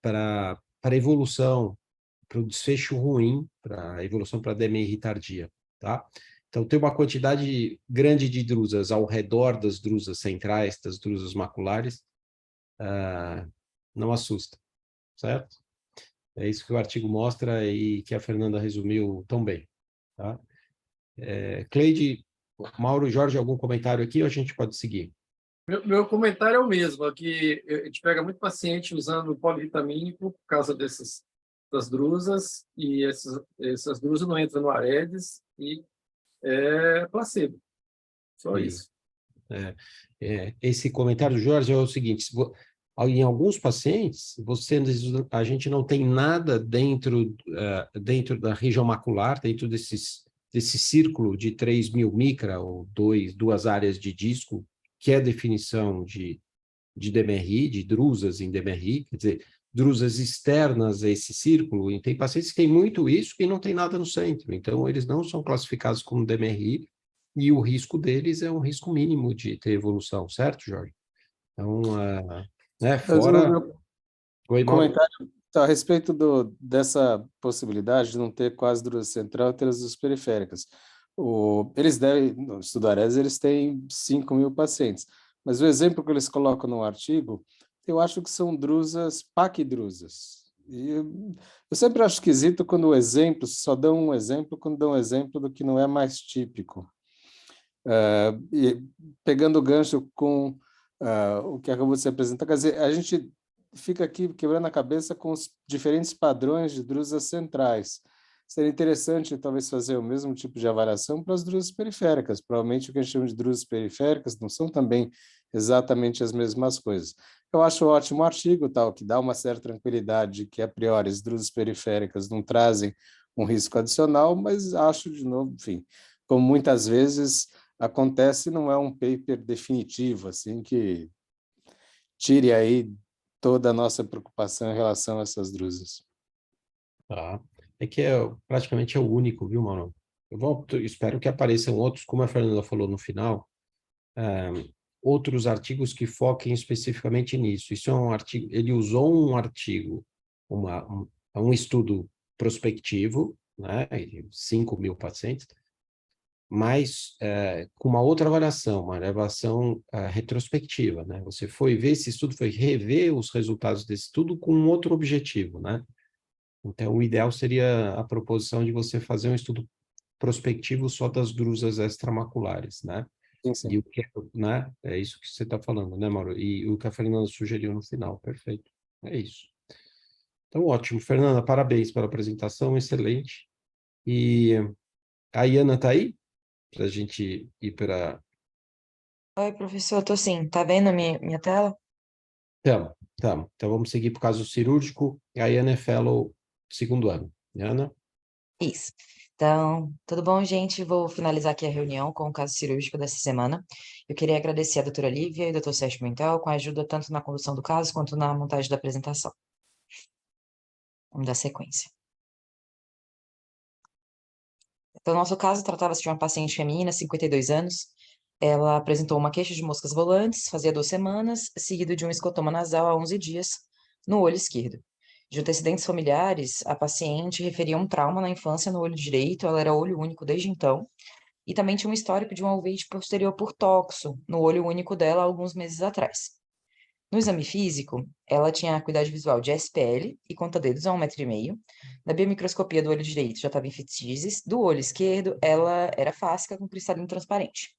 para a evolução, para o desfecho ruim, para a evolução para a DMR tardia, tá? Então, tem uma quantidade grande de drusas ao redor das drusas centrais, das drusas maculares, não assusta, certo? É isso que o artigo mostra e que a Fernanda resumiu tão bem, tá? Cleide, Mauro, Jorge, algum comentário aqui ou a gente pode seguir? Meu comentário é o mesmo, aqui a gente pega muito paciente usando polivitamínico por causa das drusas, e essas drusas não entram no AREDS, e é placebo. Só Sim. isso. Esse comentário, Jorge, é o seguinte: em alguns pacientes, a gente não tem nada dentro da região macular, dentro desse círculo de 3.000 micra, ou duas áreas de disco, que é a definição de DMRI, de drusas em DMRI, quer dizer, drusas externas a esse círculo, e tem pacientes que têm muito isso e não tem nada no centro, então eles não são classificados como DMRI, e o risco deles é um risco mínimo de ter evolução, certo, Jorge? Então, Mas fora... Oi, o Mauro. comentário a respeito dessa possibilidade de não ter quase drusa central e ter as duas periféricas. Eles devem, no Estudarés, eles têm 5.000 pacientes, mas o exemplo que eles colocam no artigo, eu acho que são drusas paquidrusas. E eu sempre acho esquisito quando o exemplo, só dão um exemplo, quando dão um exemplo do que não é mais típico. E pegando o gancho com o que acabou de se apresentar, quer dizer, a gente fica aqui quebrando a cabeça com os diferentes padrões de drusas centrais. Seria interessante, talvez, fazer o mesmo tipo de avaliação para as drusas periféricas. Provavelmente o que a gente chama de drusas periféricas não são também exatamente as mesmas coisas. Eu acho ótimo o artigo, tal, que dá uma certa tranquilidade que, a priori, as drusas periféricas não trazem um risco adicional, mas acho, de novo, enfim, como muitas vezes acontece, não é um paper definitivo, assim, que tire aí toda a nossa preocupação em relação a essas drusas. Tá. É que praticamente é o único, viu, Mauro? Espero que apareçam outros, como a Fernanda falou no final, outros artigos que foquem especificamente nisso. Isso é um artigo, ele usou um artigo, um estudo prospectivo, né, 5.000 pacientes, mas com uma outra avaliação, uma avaliação retrospectiva, né? Você foi ver esse estudo, foi rever os resultados desse estudo com um outro objetivo, né? Então, o ideal seria a proposição de você fazer um estudo prospectivo só das drusas extramaculares, né? Sim, sim. E o que né? É isso que você está falando, né, Mauro? E o que a Fernanda sugeriu no final, perfeito. É isso. Então, ótimo. Fernanda, parabéns pela apresentação, excelente. E a Iana está aí? Para a gente ir para... Oi, professor, tô sim. Tá vendo a minha tela? Tamo. Então, vamos seguir para o caso cirúrgico. A Iana é fellow segundo ano. Iana? Isso. Então, tudo bom, gente? Vou finalizar aqui a reunião com o caso cirúrgico dessa semana. Eu queria agradecer a doutora Lívia e o doutor Sérgio Pimentel com a ajuda tanto na condução do caso quanto na montagem da apresentação. Vamos dar sequência. Então, no nosso caso, tratava-se de uma paciente feminina, 52 anos. Ela apresentou uma queixa de moscas volantes, fazia 2 semanas, seguido de um escotoma nasal há 11 dias, no olho esquerdo. De antecedentes familiares, a paciente referia um trauma na infância no olho direito, ela era olho único desde então, e também tinha um histórico de um alveite posterior por toxo no olho único dela há alguns meses atrás. No exame físico, ela tinha acuidade visual de SPL e conta-dedos a 1,5 m. Na biomicroscopia do olho direito já estava em fitizes, do olho esquerdo ela era fáscica com cristalino transparente.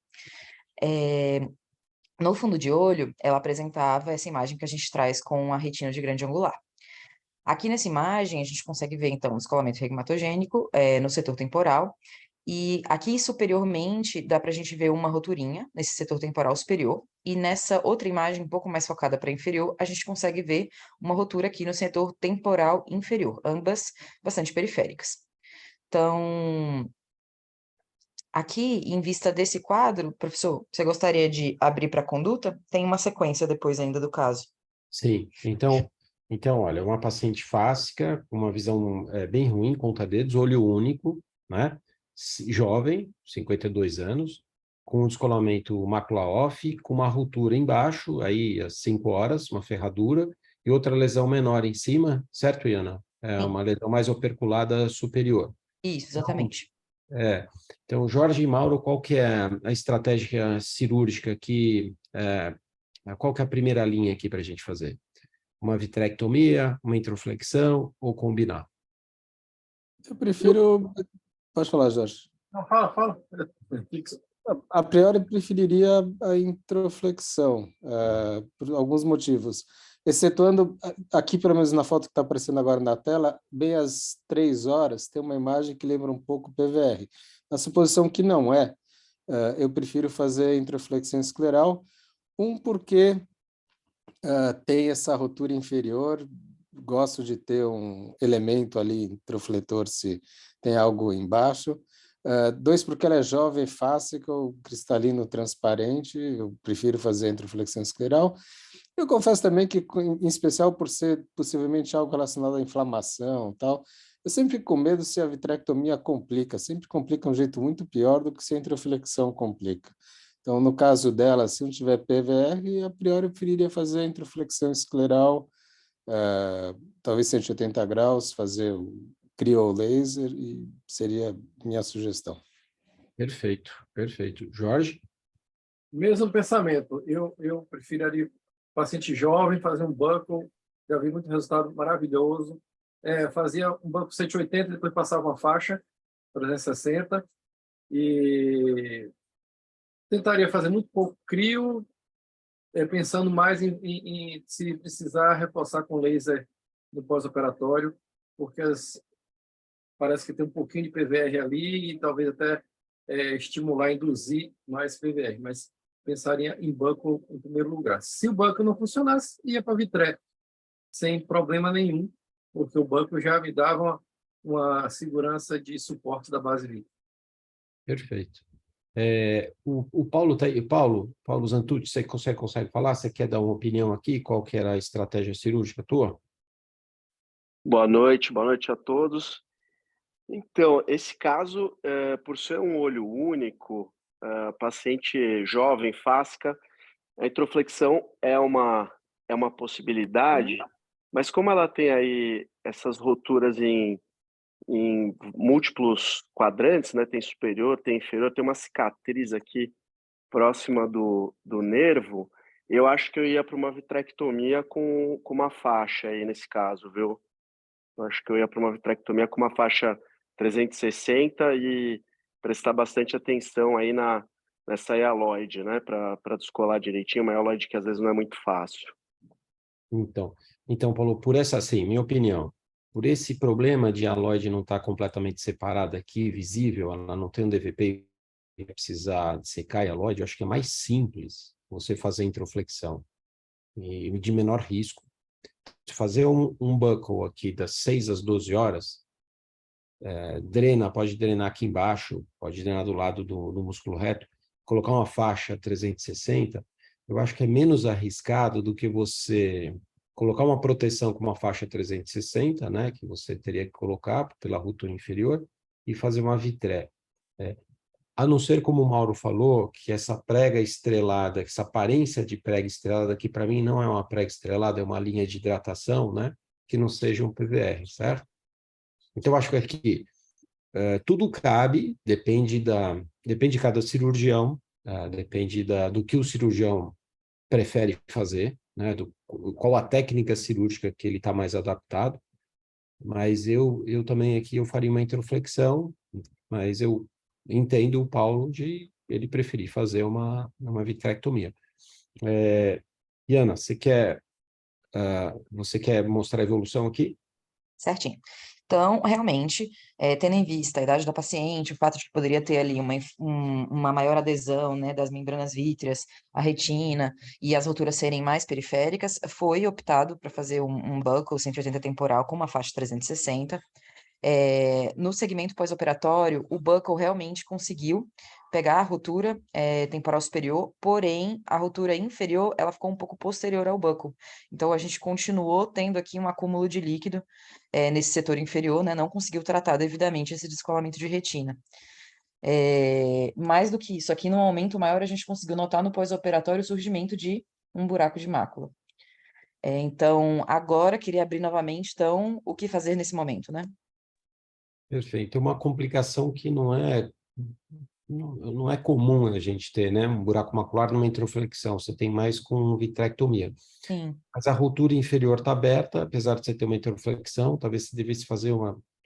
No fundo de olho, ela apresentava essa imagem que a gente traz com a retina de grande angular. Aqui nessa imagem, a gente consegue ver, então, o descolamento regmatogênico no setor temporal, e aqui superiormente dá para a gente ver uma roturinha nesse setor temporal superior, e nessa outra imagem, um pouco mais focada para inferior, a gente consegue ver uma rotura aqui no setor temporal inferior, ambas bastante periféricas. Então, aqui, em vista desse quadro, professor, você gostaria de abrir para a conduta? Tem uma sequência depois ainda do caso. Sim. Então, olha, uma paciente fáscica, com uma visão bem ruim, conta-dedos, olho único, né? Jovem, 52 anos, com um descolamento macula-off, com uma ruptura embaixo, aí às 5 horas, uma ferradura, e outra lesão menor em cima, certo, Iana? É Sim. uma lesão mais operculada superior. Isso, exatamente. Então, Jorge e Mauro, qual que é a estratégia cirúrgica qual que é a primeira linha aqui para a gente fazer? Uma vitrectomia, uma introflexão ou combinar? Eu prefiro... Pode falar, Jorge. Não, fala. A priori, eu preferiria a introflexão, por alguns motivos. Excetuando, aqui, pelo menos na foto que está aparecendo agora na tela, bem às 3 horas, tem uma imagem que lembra um pouco o PVR. Na suposição que não é, eu prefiro fazer introflexão escleral, porque tem essa rotura inferior, gosto de ter um elemento ali introfletor se tem algo embaixo. 2, porque ela é jovem, fácil, cristalino transparente, eu prefiro fazer introflexão escleral. Eu confesso também que, em especial por ser possivelmente algo relacionado à inflamação e tal, eu sempre fico com medo se a vitrectomia complica, sempre complica um jeito muito pior do que se a introflexão complica. Então, no caso dela, se não tiver PVR, a priori eu preferiria fazer a introflexão escleral, talvez 180 graus, fazer o criolaser, e seria minha sugestão. Perfeito, perfeito. Jorge? Mesmo pensamento. Eu preferiria paciente jovem fazer um buckle. Já vi muito resultado maravilhoso. Fazia um buckle 180, depois passava uma faixa 360 e tentaria fazer muito pouco crio, pensando mais em se precisar reforçar com laser no pós-operatório, porque parece que tem um pouquinho de PVR ali e talvez até estimular, induzir mais PVR, mas pensaria em buckle em primeiro lugar. Se o buckle não funcionasse, ia para Vitré, sem problema nenhum, porque o buckle já me dava uma segurança de suporte da base vítrea. Perfeito. O Paulo está aí. Paulo Zantucci, você consegue falar? Você quer dar uma opinião aqui? Qual que era a estratégia cirúrgica tua? Boa noite a todos. Então, esse caso, por ser um olho único, paciente jovem, fásca, a introflexão é uma possibilidade, mas como ela tem aí essas roturas em múltiplos quadrantes, né? Tem superior, tem inferior, tem uma cicatriz aqui próxima do nervo, eu acho que eu ia para uma vitrectomia com uma faixa aí nesse caso, viu? Eu acho que eu ia para uma vitrectomia com uma faixa 360 e prestar bastante atenção aí nessa hialoide, né? Para descolar direitinho, uma hialoide que às vezes não é muito fácil. Então, Paulo, por essa, assim, minha opinião, por esse problema de hialoide não estar completamente separada aqui, visível, ela não tem um DVP e precisar secar a hialoide, eu acho que é mais simples você fazer introflexão e de menor risco. Fazer um buckle aqui das 6 às 12 horas, pode drenar aqui embaixo, pode drenar do lado do músculo reto, colocar uma faixa 360, eu acho que é menos arriscado do que você colocar uma proteção com uma faixa 360, né, que você teria que colocar pela rotura inferior, e fazer uma vitré. A não ser, como o Mauro falou, que essa prega estrelada, essa aparência de prega estrelada, que para mim não é uma prega estrelada, é uma linha de hidratação, né, que não seja um PVR, certo? Então, eu acho que aqui tudo cabe, depende de cada cirurgião, depende do que o cirurgião prefere fazer, né, qual a técnica cirúrgica que ele está mais adaptado, mas eu também aqui eu faria uma introflexão, mas eu entendo o Paulo de ele preferir fazer uma vitrectomia. Iana, você quer mostrar a evolução aqui? Certinho. Então, realmente, tendo em vista a idade da paciente, o fato de que poderia ter ali uma maior adesão, né, das membranas vítreas, a retina e as roturas serem mais periféricas, foi optado para fazer um buckle 180 temporal com uma faixa 360. No segmento pós-operatório, o buckle realmente conseguiu pegar a rotura temporal superior, porém, a rotura inferior, ela ficou um pouco posterior ao buckle. Então, a gente continuou tendo aqui um acúmulo de líquido nesse setor inferior, né? Não conseguiu tratar devidamente esse descolamento de retina. Mais do que isso, aqui no aumento maior, a gente conseguiu notar no pós-operatório o surgimento de um buraco de mácula. Então, agora, queria abrir novamente, então, o que fazer nesse momento, né? Perfeito. É uma complicação que não é comum a gente ter, né? Um buraco macular numa introflexão. Você tem mais com vitrectomia. Sim. Mas a rotura inferior está aberta, apesar de você ter uma introflexão, talvez você devesse fazer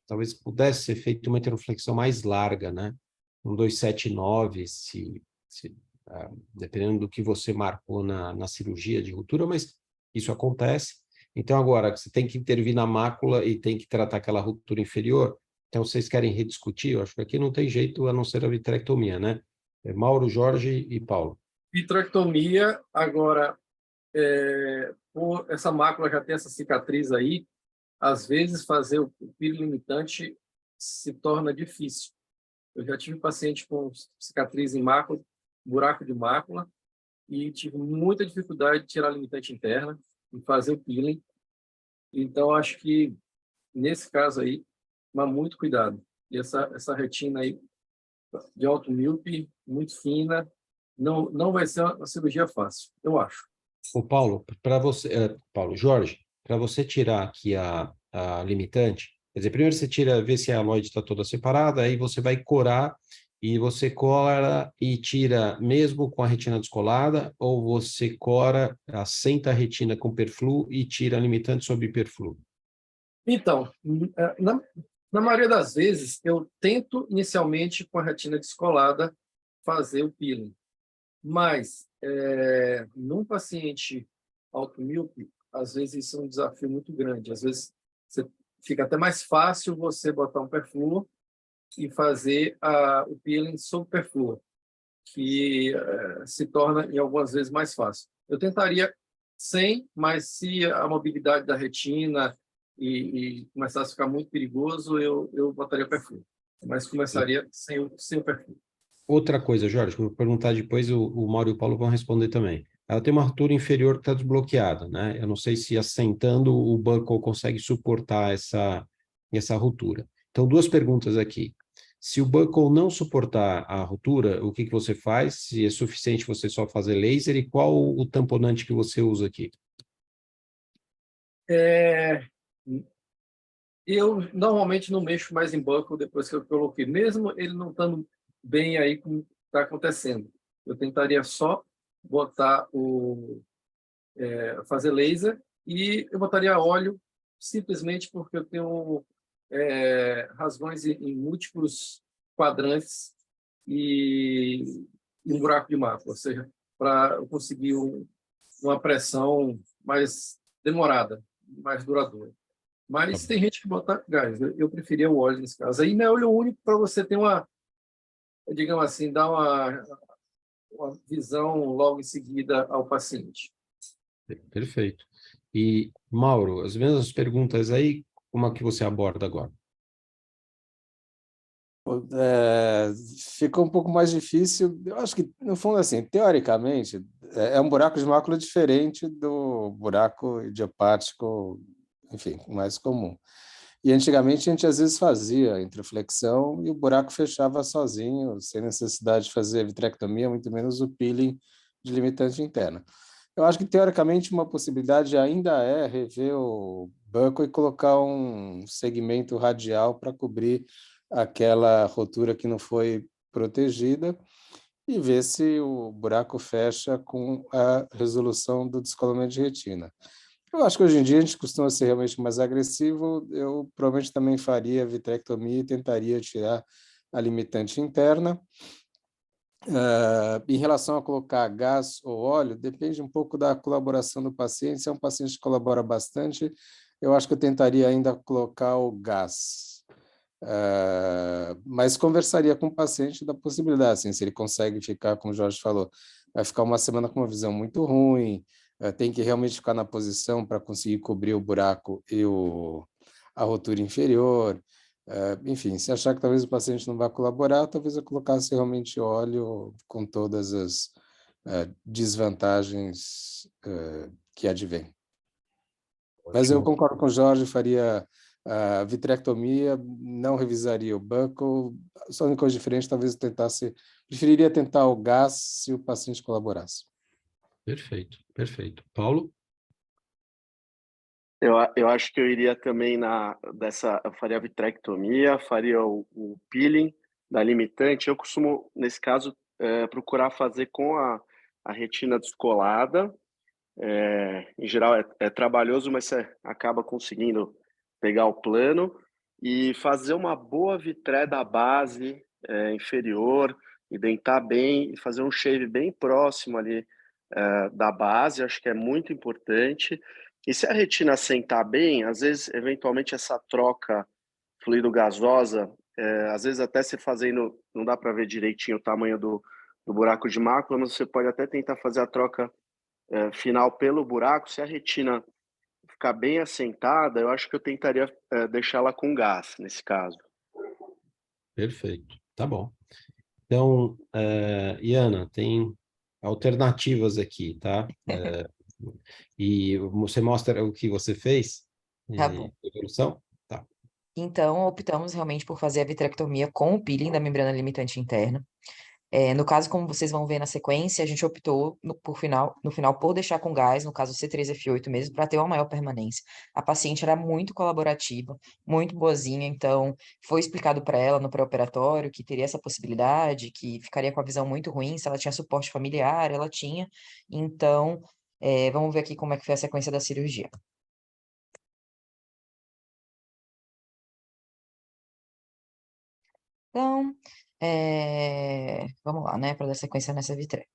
talvez pudesse ser feita uma introflexão mais larga, né? Um 279, dependendo do que você marcou na cirurgia de rotura, mas isso acontece. Então, agora, você tem que intervir na mácula e tem que tratar aquela rotura inferior, Então, vocês querem rediscutir? Eu acho que aqui não tem jeito a não ser a vitrectomia, né? Mauro, Jorge e Paulo. Vitrectomia, agora, por essa mácula já tem essa cicatriz aí, às vezes fazer o peeling limitante se torna difícil. Eu já tive paciente com cicatriz em mácula, buraco de mácula, e tive muita dificuldade de tirar a limitante interna e fazer o peeling. Então, acho que, nesse caso aí, mas muito cuidado. E essa retina aí, de alto míope, muito fina, não vai ser uma cirurgia fácil, eu acho. O Paulo, para você, Jorge, para você tirar aqui a limitante, quer dizer, primeiro você tira, vê se a aloide está toda separada, aí você vai corar e você cora e tira mesmo com a retina descolada, ou você cora, assenta a retina com perflu e tira a limitante sobre perflu? Então, na maioria das vezes, eu tento inicialmente com a retina descolada fazer o peeling, mas num paciente automíope, às vezes isso é um desafio muito grande. Às vezes fica até mais fácil você botar um perfluor e fazer o peeling sob perfluor, que se torna, em algumas vezes, mais fácil. Eu tentaria sem, mas se a mobilidade da retina e começasse a ficar muito perigoso, eu botaria perfluor. Mas começaria sem o perfluor. Outra coisa, Jorge, que eu vou perguntar depois, o Mauro e o Paulo vão responder também. Ela tem uma ruptura inferior que está desbloqueada, né? Eu não sei se assentando o buccal consegue suportar essa ruptura. Então, duas perguntas aqui. Se o buccal não suportar a ruptura, o que você faz? Se é suficiente você só fazer laser e qual o tamponante que você usa aqui? Eu normalmente não mexo mais em buccal depois que eu coloquei, mesmo ele não estando bem aí como está acontecendo. Eu tentaria só botar fazer laser e eu botaria óleo simplesmente porque eu tenho rasgões em múltiplos quadrantes e um buraco de mácula, ou seja, para eu conseguir uma pressão mais demorada, mais duradoura. Mas tem gente que bota gás. Eu preferia o óleo nesse caso. Aí não é óleo único para você ter digamos assim, dar uma visão logo em seguida ao paciente. Perfeito. E, Mauro, as mesmas perguntas aí, como é que você aborda agora? Ficou um pouco mais difícil. Eu acho que, no fundo, assim, teoricamente, é um buraco de mácula diferente do buraco idiopático, enfim, mais comum. E antigamente a gente às vezes fazia intraflexão e o buraco fechava sozinho, sem necessidade de fazer vitrectomia, muito menos o peeling de limitante interna. Eu acho que, teoricamente, uma possibilidade ainda é rever o buccal e colocar um segmento radial para cobrir aquela rotura que não foi protegida e ver se o buraco fecha com a resolução do descolamento de retina. Eu acho que hoje em dia a gente costuma ser realmente mais agressivo, eu provavelmente também faria vitrectomia e tentaria tirar a limitante interna. Em relação a colocar gás ou óleo, depende um pouco da colaboração do paciente. Se é um paciente que colabora bastante, eu acho que eu tentaria ainda colocar o gás. Mas conversaria com o paciente da possibilidade, assim, se ele consegue ficar, como o Jorge falou, vai ficar uma semana com uma visão muito ruim, tem que realmente ficar na posição para conseguir cobrir o buraco e a rotura inferior. Enfim, se achar que talvez o paciente não vá colaborar, talvez eu colocasse realmente óleo com todas as desvantagens que advêm. Mas eu concordo com o Jorge, faria a vitrectomia, não revisaria o buccal, só a única coisa diferente, talvez eu preferiria tentar o gás se o paciente colaborasse. Perfeito, perfeito. Paulo? Eu acho que eu iria também eu faria a vitrectomia, faria o peeling da limitante. Eu costumo, nesse caso, procurar fazer com a retina descolada. Em geral é trabalhoso, mas você acaba conseguindo pegar o plano e fazer uma boa vitré da base inferior e dentar bem e fazer um shave bem próximo ali da base. Acho que é muito importante. E se a retina assentar bem, às vezes, eventualmente, essa troca fluido gasosa, às vezes até você fazendo, não dá para ver direitinho o tamanho do buraco de mácula, mas você pode até tentar fazer a troca final pelo buraco. Se a retina ficar bem assentada, eu acho que eu tentaria deixá-la com gás, nesse caso. Perfeito, tá bom. Então, Iana, tem alternativas aqui, tá? E você mostra o que você fez? Tá bom. Evolução? Tá. Então, optamos realmente por fazer a vitrectomia com o peeling da membrana limitante interna. No caso, como vocês vão ver na sequência, a gente optou no final por deixar com gás, no caso C3F8 mesmo, para ter uma maior permanência. A paciente era muito colaborativa, muito boazinha, então foi explicado para ela no pré-operatório que teria essa possibilidade, que ficaria com a visão muito ruim, se ela tinha suporte familiar, ela tinha. Então, vamos ver aqui como é que foi a sequência da cirurgia. Então, vamos lá, né, para dar sequência nessa vitreia.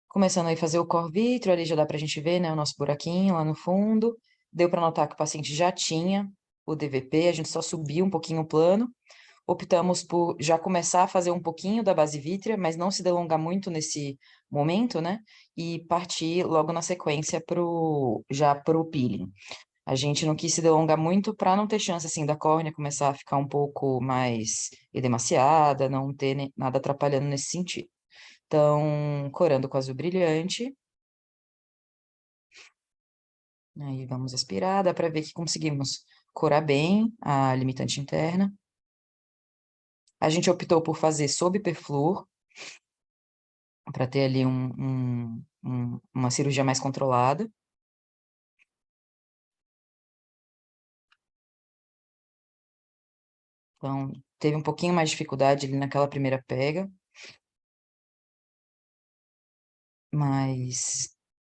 Começando aí a fazer o core vítreo, ali já dá para a gente ver, né, o nosso buraquinho lá no fundo. Deu para notar que o paciente já tinha o DVP, a gente só subiu um pouquinho o plano. Optamos por já começar a fazer um pouquinho da base vítrea, mas não se delongar muito nesse momento, né? E partir logo na sequência já pro peeling. A gente não quis se delongar muito para não ter chance, assim, da córnea começar a ficar um pouco mais edemaciada, não ter nada atrapalhando nesse sentido. Então, corando com azul brilhante. Aí vamos aspirar, dá para ver que conseguimos corar bem a limitante interna. A gente optou por fazer sob perfluor, para ter ali uma cirurgia mais controlada. Então, teve um pouquinho mais de dificuldade ali naquela primeira pega. Mas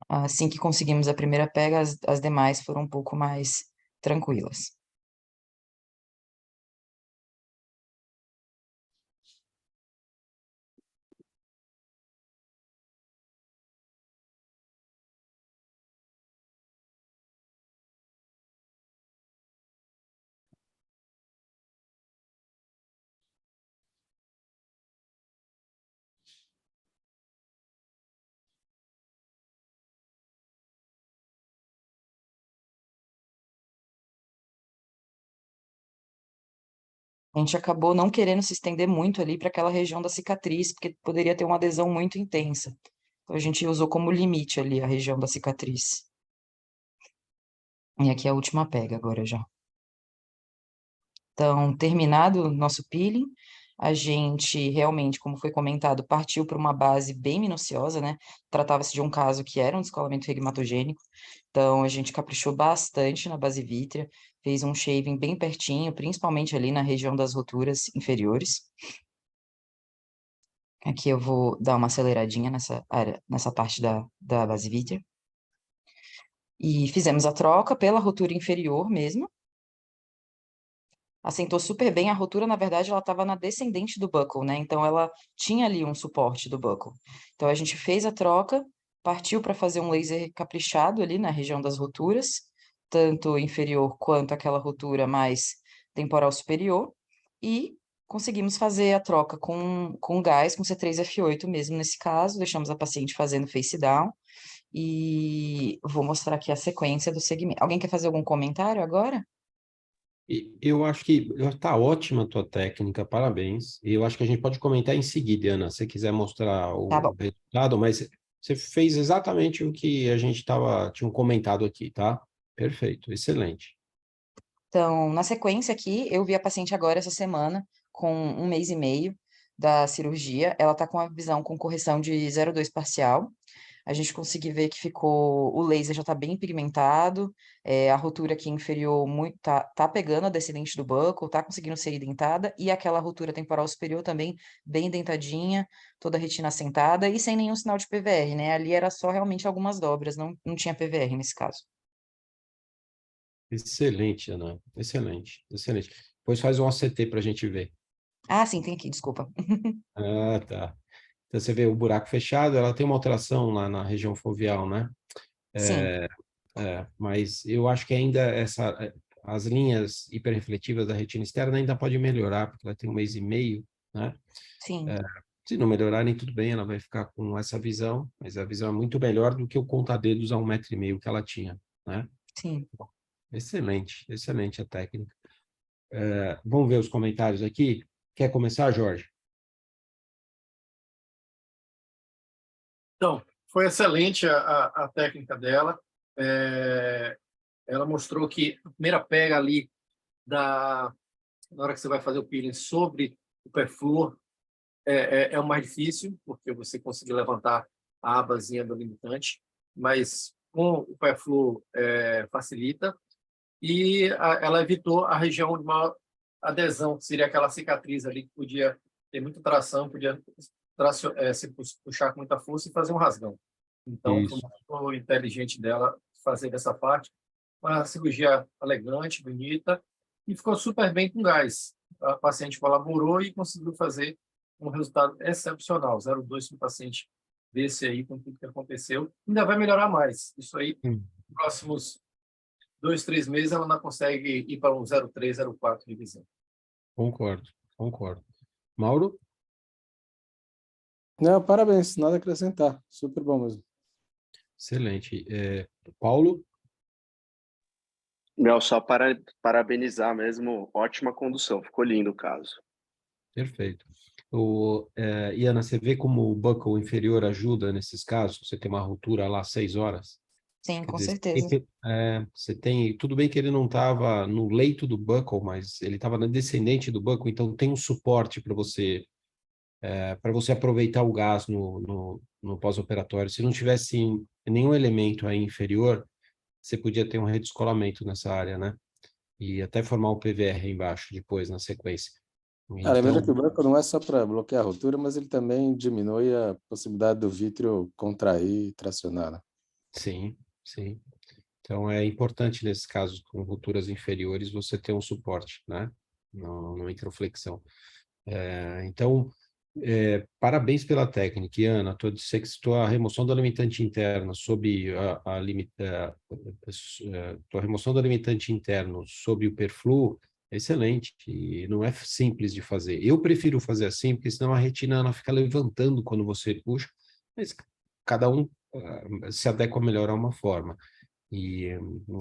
assim que conseguimos a primeira pega, as demais foram um pouco mais tranquilas. A gente acabou não querendo se estender muito ali para aquela região da cicatriz, porque poderia ter uma adesão muito intensa. Então, a gente usou como limite ali a região da cicatriz. E aqui é a última pega agora já. Então, terminado o nosso peeling, a gente realmente, como foi comentado, partiu para uma base bem minuciosa, né? Tratava-se de um caso que era um descolamento regmatogênico, então a gente caprichou bastante na base vítrea, fez um shaving bem pertinho, principalmente ali na região das roturas inferiores. Aqui eu vou dar uma aceleradinha nessa parte da base vítrea. E fizemos a troca pela rotura inferior mesmo. Assentou super bem. A rotura, na verdade, ela estava na descendente do buckle, né? Então, ela tinha ali um suporte do buckle. Então, a gente fez a troca, partiu para fazer um laser caprichado ali na região das roturas, tanto inferior quanto aquela rotura mais temporal superior, e conseguimos fazer a troca com gás, com C3F8 mesmo nesse caso, deixamos a paciente fazendo face down, e vou mostrar aqui a sequência do segmento. Alguém quer fazer algum comentário agora? Eu acho que está ótima a tua técnica, parabéns. E eu acho que a gente pode comentar em seguida, Ana, se você quiser mostrar Tá o bom. resultado, mas você fez exatamente o que a gente tinha comentado aqui, tá? Perfeito, excelente. Então, na sequência aqui, eu vi a paciente agora essa semana, com 1 mês e meio da cirurgia. Ela está com a visão com correção de 0,2 parcial. A gente conseguiu ver que ficou, o laser já está bem pigmentado, a rotura aqui inferior tá pegando a descendente do buccal, tá conseguindo ser indentada, e aquela rotura temporal superior também bem dentadinha, toda a retina assentada e sem nenhum sinal de PVR, né? Ali era só realmente algumas dobras, não tinha PVR nesse caso. Excelente, Ana. Excelente, excelente. Depois faz um OCT para a gente ver. Ah, sim, tem aqui, desculpa. Ah, tá. Então você vê o buraco fechado, ela tem uma alteração lá na região foveal, né? Sim. Mas eu acho que ainda as linhas hiperrefletivas da retina externa ainda pode melhorar, porque ela tem 1 mês e meio, né? Sim, Se não melhorarem, tudo bem, ela vai ficar com essa visão, mas a visão é muito melhor do que o conta-dedos a 1,5 metro que ela tinha, né? sim. Excelente, excelente a técnica. Vamos ver os comentários aqui. Quer começar, Jorge? Então, foi excelente a técnica dela. Ela mostrou que a primeira pega ali na hora que você vai fazer o peeling sobre o perfluor é o mais difícil, porque você conseguir levantar a abazinha do limitante, mas com o perfluor facilita. E ela evitou a região de maior adesão, que seria aquela cicatriz ali que podia ter muita tração, podia se puxar com muita força e fazer um rasgão. Então, foi Isso. muito inteligente dela fazer dessa parte. Uma cirurgia elegante, bonita, e ficou super bem com gás. A paciente colaborou e conseguiu fazer um resultado excepcional, 0,2 para o paciente desse aí, com tudo que aconteceu. Ainda vai melhorar mais. Isso aí, nos próximos 2, 3 meses, ela não consegue ir para um 0,3, 0,4 de visão. Concordo. Mauro? Não, parabéns, nada a acrescentar. Super bom mesmo. Excelente. Paulo? Não, só parabenizar mesmo, ótima condução, ficou lindo o caso. Perfeito. Iana, você vê como o buckle inferior ajuda nesses casos? Você tem uma ruptura lá 6 horas? Sim, Quer com dizer, certeza. você tem... Tudo bem que ele não estava no leito do buckle, mas ele estava na descendente do buckle, então tem um suporte para você aproveitar o gás no pós-operatório. Se não tivesse nenhum elemento aí inferior, você podia ter um redescolamento nessa área, né? E até formar um PVR embaixo depois, na sequência. Lembrando que o Então, branco não é só para bloquear a ruptura, mas ele também diminui a possibilidade do vítreo contrair e tracionar, né? sim. Então, é importante, nesses casos com rupturas inferiores, você ter um suporte, né? Na microflexão. Então, parabéns pela técnica, Iana. Tua remoção do limitante interno sob tua remoção do limitante interno sob o perflu é excelente e não é simples de fazer. Eu prefiro fazer assim, porque senão a retina ela fica levantando quando você puxa, mas cada um se adequa melhor a uma forma. E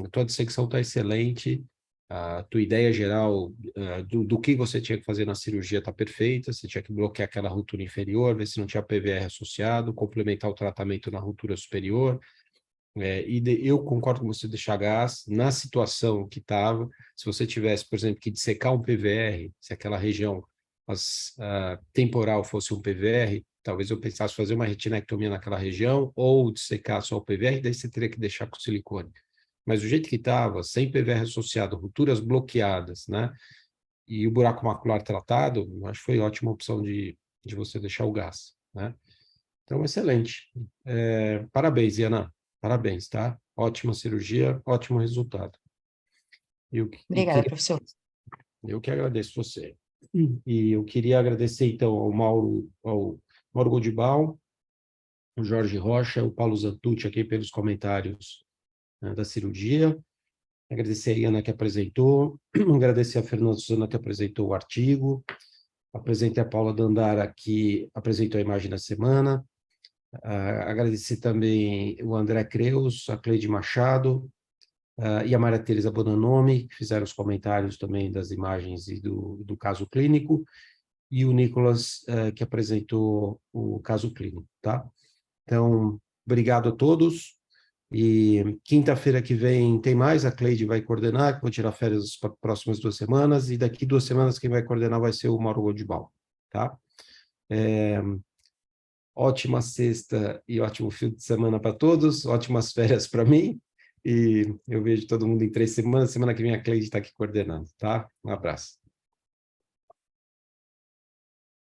a tua dissecção está excelente. A tua ideia geral do que você tinha que fazer na cirurgia está perfeita. Você tinha que bloquear aquela ruptura inferior, ver se não tinha PVR associado, complementar o tratamento na ruptura superior. Eu concordo com você deixar gás na situação que estava. Se você tivesse, por exemplo, que dissecar um PVR, se aquela região temporal fosse um PVR, talvez eu pensasse fazer uma retinectomia naquela região ou dissecar só o PVR, daí você teria que deixar com silicone. Mas do jeito que estava, sem PVR associado, rupturas bloqueadas, né? E o buraco macular tratado, acho que foi ótima opção de você deixar o gás, né? Então, excelente. Parabéns, Iana. Parabéns, tá? Ótima cirurgia, ótimo resultado. Obrigada, professor. Eu que agradeço você. E eu queria agradecer, então, ao Mauro Godibal, o Jorge Rocha, o Paulo Zantucci aqui pelos comentários da cirurgia. Agradecer a Iana que apresentou, agradecer a Fernanda Suzana que apresentou o artigo, apresentei a Paula Dandara que apresentou a imagem da semana, agradecer também o André Creus, a Cleide Machado e a Maria Teresa Bonanomi, que fizeram os comentários também das imagens e do caso clínico, e o Nicolas, que apresentou o caso clínico, tá? Então, obrigado a todos. E quinta-feira que vem tem mais, a Cleide vai coordenar, que vou tirar férias para as próximas 2 semanas, e daqui 2 semanas quem vai coordenar vai ser o Mauro Godibal, tá? Ótima sexta e ótimo fim de semana para todos, ótimas férias para mim, e eu vejo todo mundo em 3 semanas, semana que vem a Cleide está aqui coordenando, tá? Um abraço.